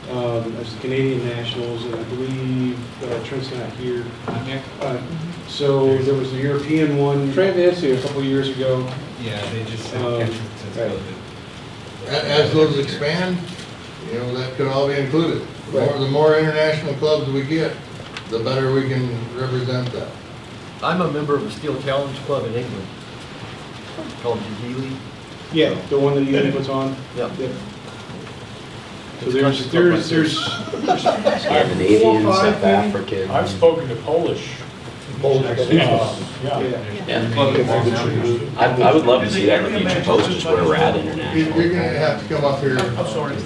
There's the Canadian Nationals, and I believe Trent's not here. So there was the European one. Trent is here a couple of years ago. Yeah, they just said Right. As those expand, you know, that could all be included. The more international clubs we get, the better we can represent that. I'm a member of a Steel Challenge Club in England called Healy. Yeah, the one that Ian puts on. Yep. So there's Scandinavian, South African. I've spoken to Polish. I would love to see that in the future, post just where we're at internationally. You're gonna have to come up here. I'm sorry.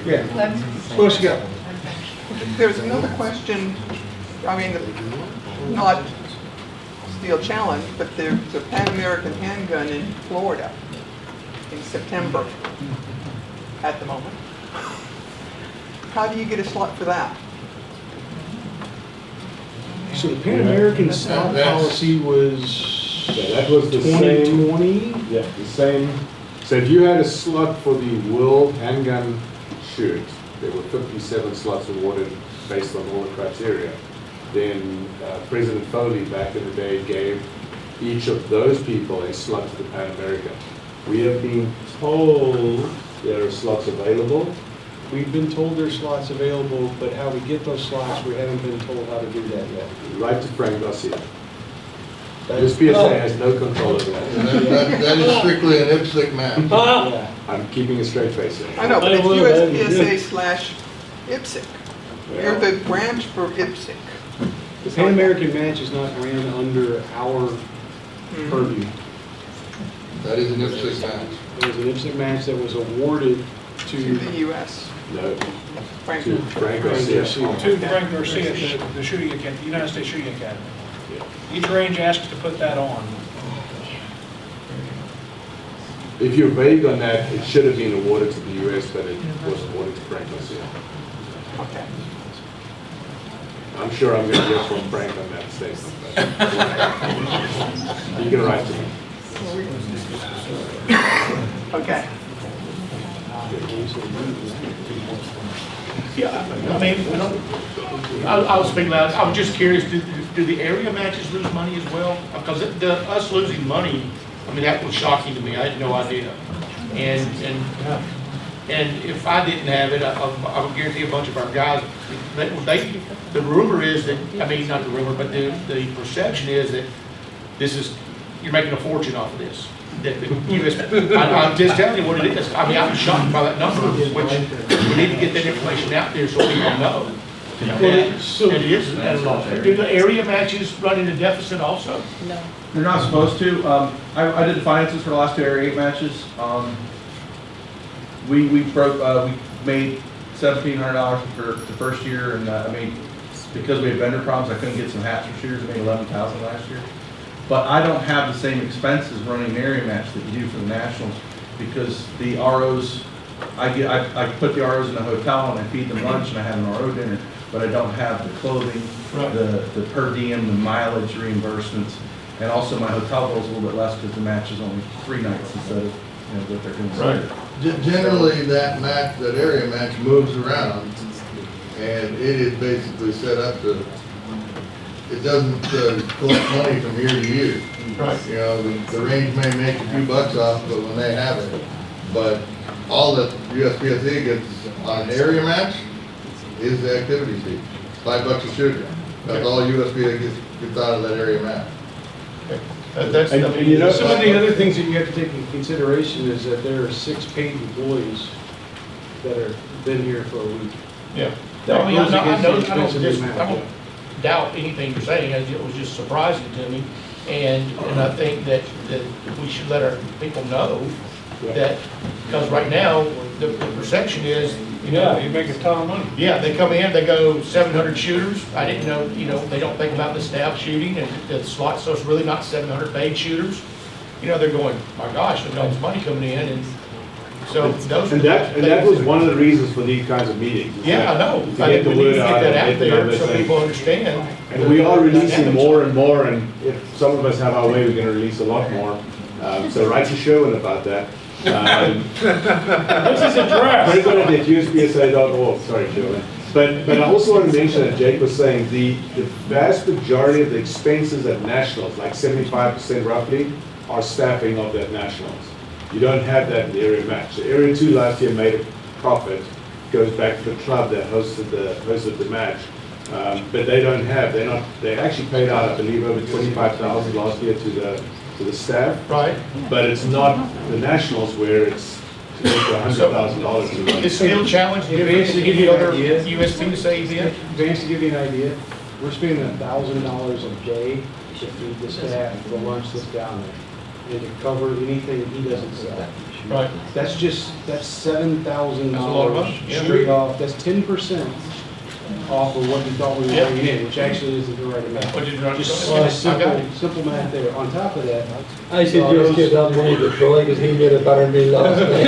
Yeah. What else you got? There's another question, I mean, not Steel Challenge, but there's a Pan American handgun in Florida in September at the moment. How do you get a slot for that? So the Pan American slot policy was that was the 2020? same. Yeah, the same. So if you had a slot for the World Handgun Shoot, there were 57 slots awarded based on all the criteria. Then President Foley back in the day gave each of those people a slot to the Pan American. We have been told there are slots available. We've been told there's slots available, but how we get those slots, we haven't been told how to do that yet. Right to Frank Garcia. USPSA has no control over that. That is strictly an IPSC match. Yeah. I'm keeping a straight face here. I know, but it's USPSA/IPSC. You're the branch for IPSC. The Pan American match is not ran under our purview. That is an IPSC match. It was an IPSC match that was awarded To the U.S. No. Frank. To Frank Garcia. To Frank Garcia, the shooting academy, the United States Shooting Academy. Each range asked to put that on. If you're vague on that, it should have been awarded to the U.S., but it was awarded to Frank Garcia. Okay. I'm sure I'm going to hear from Frank on that statement. You can write to me. Okay. Yeah, I mean, I'll speak loud. I was just curious, do the area matches lose money as well? Because us losing money, I mean, that was shocking to me. I had no idea. And if I didn't have it, I would guarantee a bunch of our guys, the rumor is that, I mean, not the rumor, but the perception is that this is, you're making a fortune off of this. I'm just telling you what it is. I mean, I'm shocked by that number, which we need to get that information out there so people know. And it is at a loss. Do the area matches run into deficit also? No. They're not supposed to. I did the finances for the last 2 Area 8 matches. We made $1,700 for the first year, and I mean, because we had vendor problems, I couldn't get some hats for shooters. I made $11,000 last year. But I don't have the same expenses running an area match that you do for the Nationals, because the ROs, I put the ROs in a hotel and I feed them lunch and I have an RO dinner, but I don't have the clothing, the per diem, the mileage reimbursements, and also my hotel bill is a little bit less because the match is only 3 nights instead of what they're doing. Right. Generally, that match, that area match moves around, and it is basically set up to. It doesn't collect money from year to year. Right. You know, the range may make a few bucks off, but when they have it, but all that USPSA gets on an area match is the activity fee. $5 a shooter. That's all USPSA gets out of that area map. That's, And I mean, you know, some some of the other things that you have to take into consideration is that there are 6 paid employees that have been here for a week. Yeah. That I mean, I goes know, against the expense of the amount, I don't doubt anything you're saying, it was just surprising to me. And I think that we should let our people know that, because right now, the perception is, you know. You make a ton of money. Yeah, they come in, they go 700 shooters. I didn't know, you know, they don't think about the staff shooting and the slot, so it's really not 700 paid shooters. You know, they're going, my gosh, there's all this money coming in, and so those. And that was one of the reasons for these kinds of meetings. is Yeah, I that- know. To I get think the we need to word get out that and out get the there numbers so in. people understand. And we are releasing Dynamics. more and more, and if some of us have our way, we're gonna release a lot more. So write to Sherwin about that. This is a draft. Bring it at USPSA.org, sorry, Sherwin. But I also want to mention that Jake was saying the vast majority of the expenses at nationals, like 75% roughly, are staffing of that nationals. You don't have that in the area match. So Area 2 last year made a profit, goes back to the club that hosted the match. But they don't have, they actually paid out, I believe, over $25,000 last year to the staff. Right. But it's not the nationals where it's $100,000 to run. Is Steel Challenge different than any other USPSA event? Vance, to give you an idea, we're spending $1,000 a day to feed the staff for the lunch that's down there, and to cover anything he doesn't sell. Right. That's That's a lot of money, $7,000 yeah. straight off, that's 10% off of what you thought we were Yeah. bringing in, which actually isn't the right amount. What did you- Just I got it. simple math there. On top of that. I suggest give that money to Troy, because he made it better than me last night.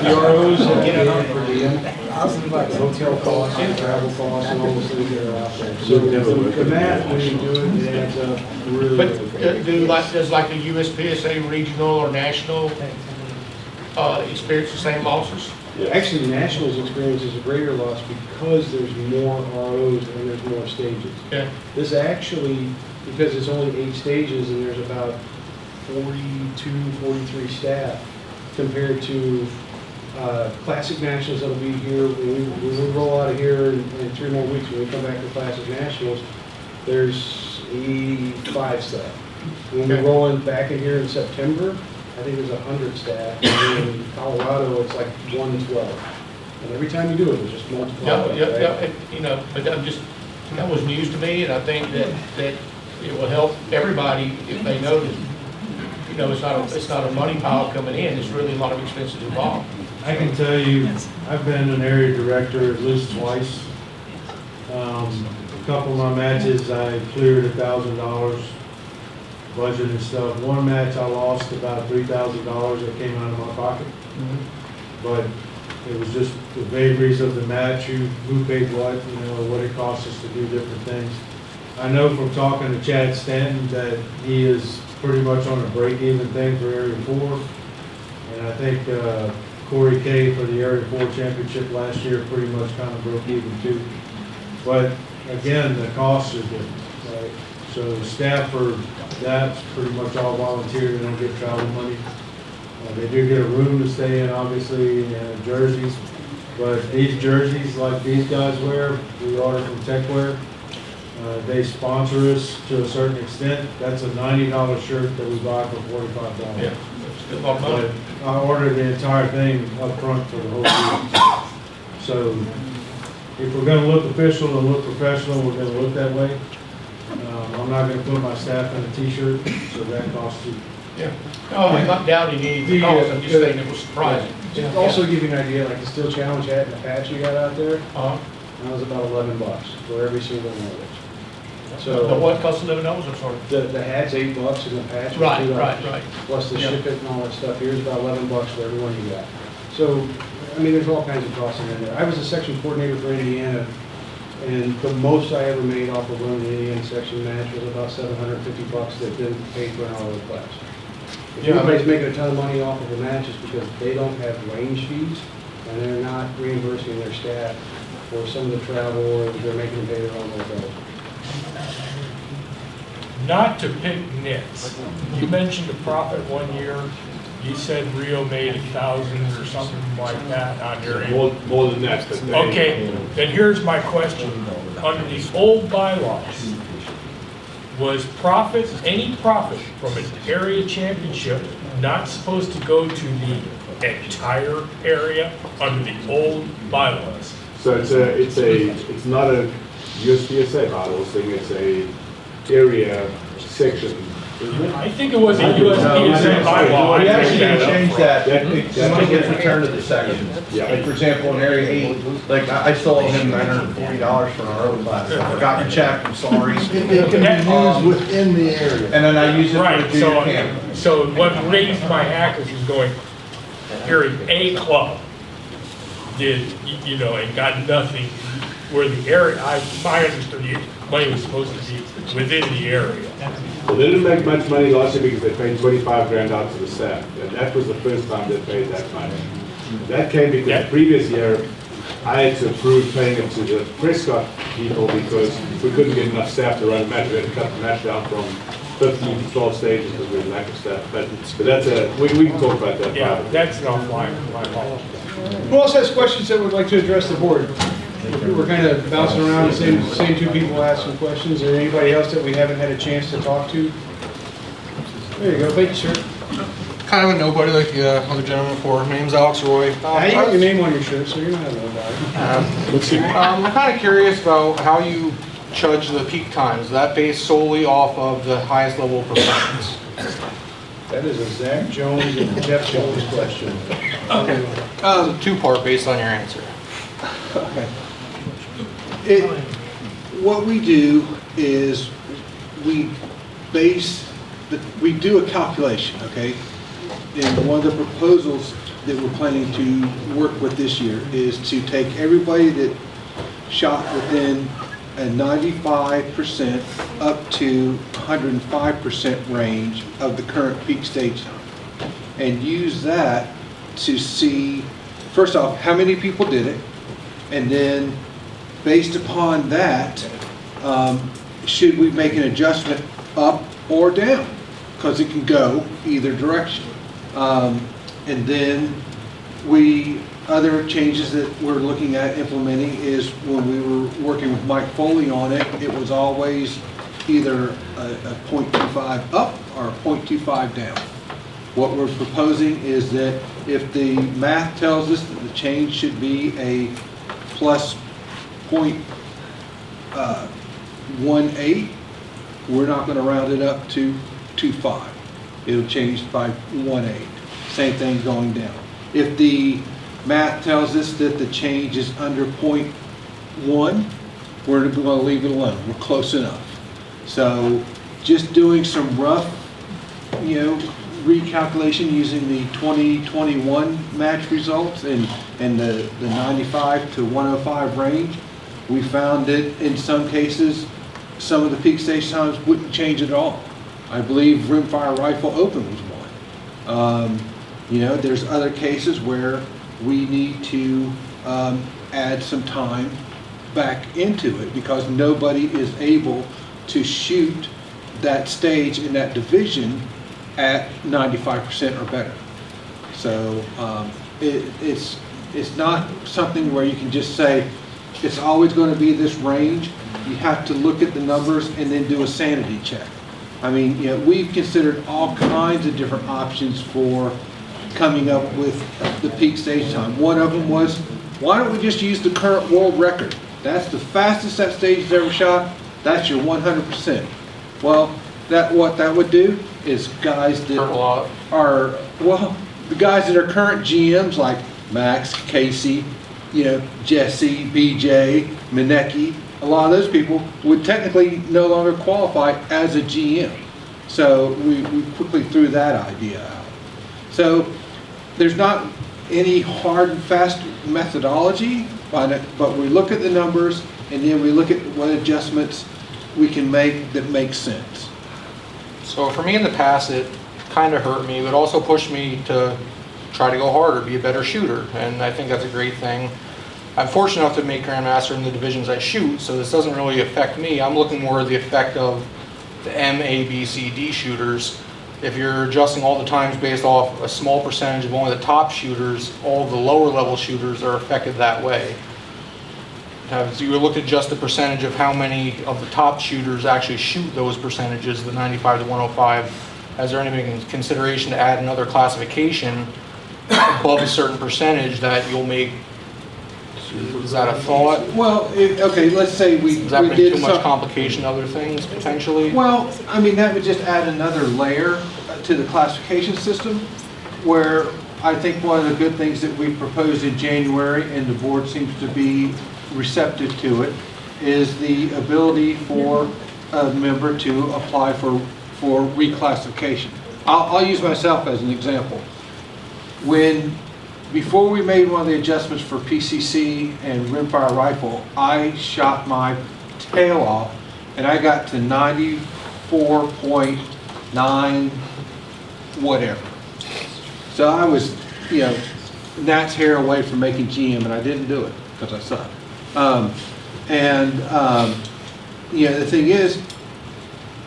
The ROs that get on per diem, the hotel costs, and travel costs, and all those things that are out there. So the math, when you do it, it adds up really, But really quick. does like the USPSA regional or national experience the same losses? Actually, Nationals experiences a greater loss because there's more ROs and there's more stages. Okay. This actually, because it's only 8 stages and there's about 42, 43 staff compared to Classic Nationals that'll be here, when we roll out of here in 3 more weeks, when we come back to Classic Nationals, there's 85 staff. When we roll in back in here in September, I think there's 100 staff, and in Colorado, it's like 112. And every time you do it, it's just multiply. Yeah, you know, but that was news to me, and I think that it will help everybody if they know that, you know, it's not a money pile coming in, it's really a lot of expenses involved. I can tell you, I've been an area director at least twice. A couple of my matches, I cleared $1,000 budget and stuff. One match I lost about $3,000 that came out of my pocket. But it was just the vagaries of the match, who paid what, you know, what it costs us to do different things. I know from talking to Chad Stanton that he is pretty much on a break-even thing for Area 4. And I think Corey K for the Area 4 championship last year pretty much kind of broke even too. But again, the costs are different, right? So the staff for that's pretty much all volunteer, they don't get travel money. They do get a room to stay in, obviously, and jerseys. But these jerseys, like these guys wear, we order from Techwear. They sponsor us to a certain extent. That's a $90 shirt that we buy for $45. Yeah, it's a lot of money. But I ordered the entire thing up front for the whole season. So if we're gonna look official and look professional, we're gonna look that way. I'm not gonna put my staff in a t-shirt, so that costs you. Yeah. No, I'm not doubting any of the costs, I'm just saying it was surprising. Just also give you an idea, like the Steel Challenge hat and the patch you got out there, that was about $11 for every single one of those. So The what cost $11, I'm sorry? The hat's $8 and the patch was Right, $2. right. Plus the Yeah. ship it and all that stuff. Here's about $11 for every one you got. So, I mean, there's all kinds of costs in there. I was a section coordinator for Indiana, and the most I ever made off of running the Indiana section match was about $750 that didn't pay for an hour class. If Yeah, anybody's making a ton of money off of the matches because they don't have range fees and they're not reimbursing their staff for some of the travel, or they're making them pay their own hotels. Not to pick nits, you mentioned a profit one year. You said Rio made 1,000 or something like that on your end. More than that, but they. Okay, then here's my question. Under the old bylaws, was profit, any profit from an area championship not supposed to go to the entire area under the old bylaws? So it's not a USPSA bylaw thing, it's a area section. I think it was a USPSA bylaw. We I actually picked that changed up that. That- Money gets returned to the section. Yeah. Like, for example, in Area 8, like, I still owe him $940 for an RO class. I forgot your check, I'm sorry. It can be used within the area. And then I use it for Right, the junior camp. so what raised my hackles was going, you're an A club, did, you know, and got nothing, where the area, I understood the money was supposed to be within the area. Well, they didn't make much money last year because they paid 25 grand out to the staff, and that was the first time they paid that money. That came because the previous year, I had to approve paying it to the Prescott people because we couldn't get enough staff to run a match. We had to cut the match down from 15 to 12 stages because we had lack of staff. But that's we can talk about that. Yeah, that's not my apologies. Who else has questions that would like to address the board? We're kind of bouncing around, the same two people asking questions. Is there anybody else that we haven't had a chance to talk to? There you go, thank you, sir. Kind of a nobody like the other gentleman before. My name's Alex Roy. Now, you got your name on your shirt, so you're not a nobody. I'm kind of curious about how you judge the peak times. Is that based solely off of the highest level of performance? That is a Zach Jones and Jeff Jones question. Okay. Two-part based on your answer. Okay. What we do is we do a calculation, okay? And one of the proposals that we're planning to work with this year is to take everybody that shot within a 95% up to 105% range of the current peak stage time and use that to see, first off, how many people did it, and then based upon that, should we make an adjustment up or down? Because it can go either direction. And then other changes that we're looking at implementing is when we were working with Mike Foley on it, it was always either a 0.25 up or a 0.25 down. What we're proposing is that if the math tells us that the change should be a plus 0.18, we're not going to round it up to 2.5. It'll change by 1/8. Same thing going down. If the math tells us that the change is under 0.1, we're going to leave it alone. We're close enough. So just doing some rough, recalculation using the 2021 match results and the 95 to 105 range, we found that in some cases, some of the peak stage times wouldn't change at all. I believe rimfire rifle open was one. There's other cases where we need to add some time back into it because nobody is able to shoot that stage in that division at 95% or better. So it's not something where you can just say it's always going to be this range. You have to look at the numbers and then do a sanity check. I mean, we've considered all kinds of different options for coming up with the peak stage time. One of them was, why don't we just use the current world record? That's the fastest that stage has ever shot. That's your 100%. Well, what that would do is guys that are, the guys that are current GMs like Max, Casey, Jesse, BJ, Minecki, a lot of those people would technically no longer qualify as a GM. So we quickly threw that idea out. So there's not any hard and fast methodology, but we look at the numbers and then we look at what adjustments we can make that make sense. So for me in the past, it kind of hurt me, but also pushed me to try to go harder, be a better shooter, and I think that's a great thing. I'm fortunate enough to make Grandmaster in the divisions I shoot, so this doesn't really affect me. I'm looking more at the effect of the M, A, B, C, D shooters. if you're adjusting all the times based off a small percentage of only the top shooters, all the lower level shooters are affected that way. So you look at just the percentage of how many of the top shooters actually shoot those percentages, the 95 to 105. Has there any consideration to add another classification above a certain percentage that you'll make? Is that a thought? Well, okay, let's say we Does that we bring did too much some- complication to other things potentially? Well, I mean, that would just add another layer to the classification system, where I think one of the good things that we proposed in January, and the board seems to be receptive to it, is the ability for a member to apply for reclassification. I'll use myself as an example. Before we made one of the adjustments for PCC and rimfire rifle, I shot my tail off and I got to 94.9 whatever. So I was, gnat's hair away from making GM, and I didn't do it because I suck. The thing is,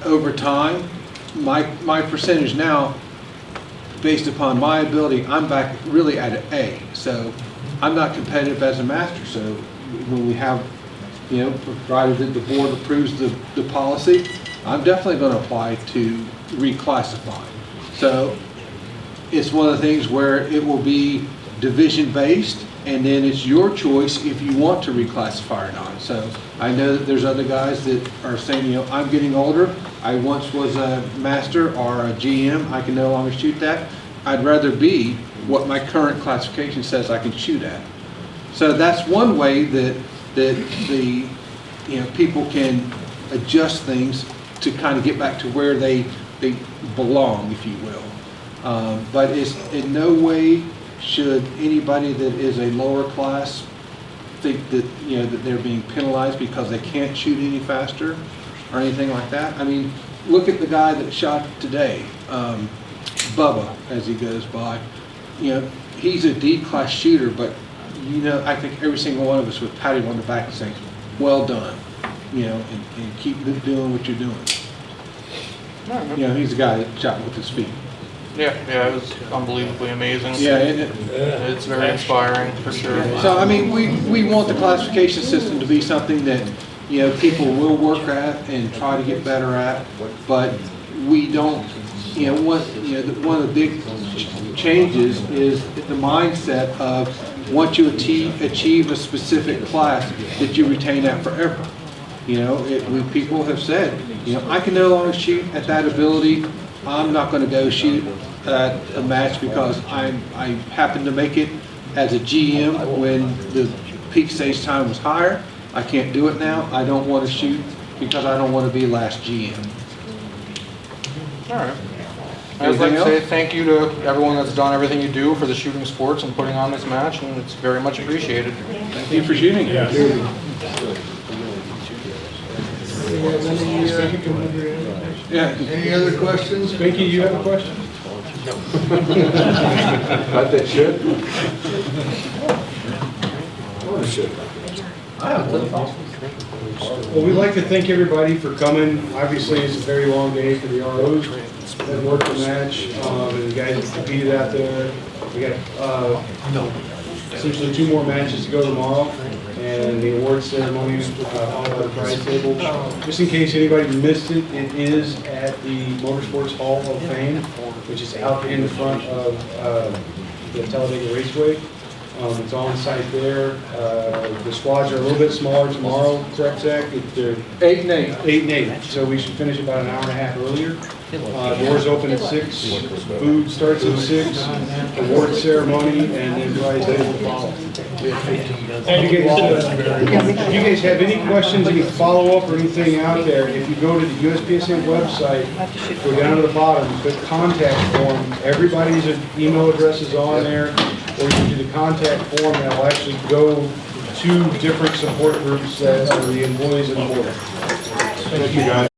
over time, my percentage now, based upon my ability, I'm back really at an A. So I'm not competitive as a master. So when we have, provided that the board approves the policy, I'm definitely going to apply to reclassify. So it's one of the things where it will be division based, and then it's your choice if you want to reclassify or not. So I know that there's other guys that are saying, I'm getting older. I once was a master or a GM. I can no longer shoot that. I'd rather be what my current classification says I can shoot at. So that's one way that the people can adjust things to kind of get back to where they belong, if you will. But it's in no way should anybody that is a lower class think that that they're being penalized because they can't shoot any faster or anything like that. I mean, look at the guy that shot today, Bubba, as he goes by. He's a D-class shooter, but I think every single one of us would pat him on the back and say, "Well done," and keep doing what you're doing. He's the guy that shot with his feet. Yeah, it was unbelievably amazing. Yeah, it's very inspiring for sure. So I mean, we want the classification system to be something that people will work at and try to get better at, but we don't. One of the big changes is the mindset of once you achieve a specific class that you retain that forever. People have said, I can no longer shoot at that ability. I'm not going to go shoot at a match because I happened to make it as a GM when the peak stage time was higher. I can't do it now. I don't want to shoot because I don't want to be last GM. All right. I'd like to say thank you to everyone that's done everything you do for the shooting sports and putting on this match, and it's very much appreciated. Thank you for shooting. Yeah. Any other questions? Pinky, you have a question? No. But they should. Well, we'd like to thank everybody for coming. Obviously, it's a very long day for the ROs that worked the match, and the guys that competed out there. We got essentially 2 more matches to go tomorrow, and the award ceremony followed by the prize table. Just in case anybody missed it, it is at the Motorsports Hall of Fame, which is out in the front of the Talladega Raceway. It's on site there. The squads are a little bit smaller tomorrow, correct, Zach? They're 8 and 8. 8 and 8. So we should finish about an hour and a half earlier. Doors open at 6. Food starts at 6. Award ceremony, and then prize table follow. If you guys have any questions, any follow-up or anything out there, if you go to the USPSA website, go down to the bottom, click contact form. Everybody's email address is on there, or you can do the contact form, and it'll actually go to different support groups that are the employees of the board. Thank you, guys.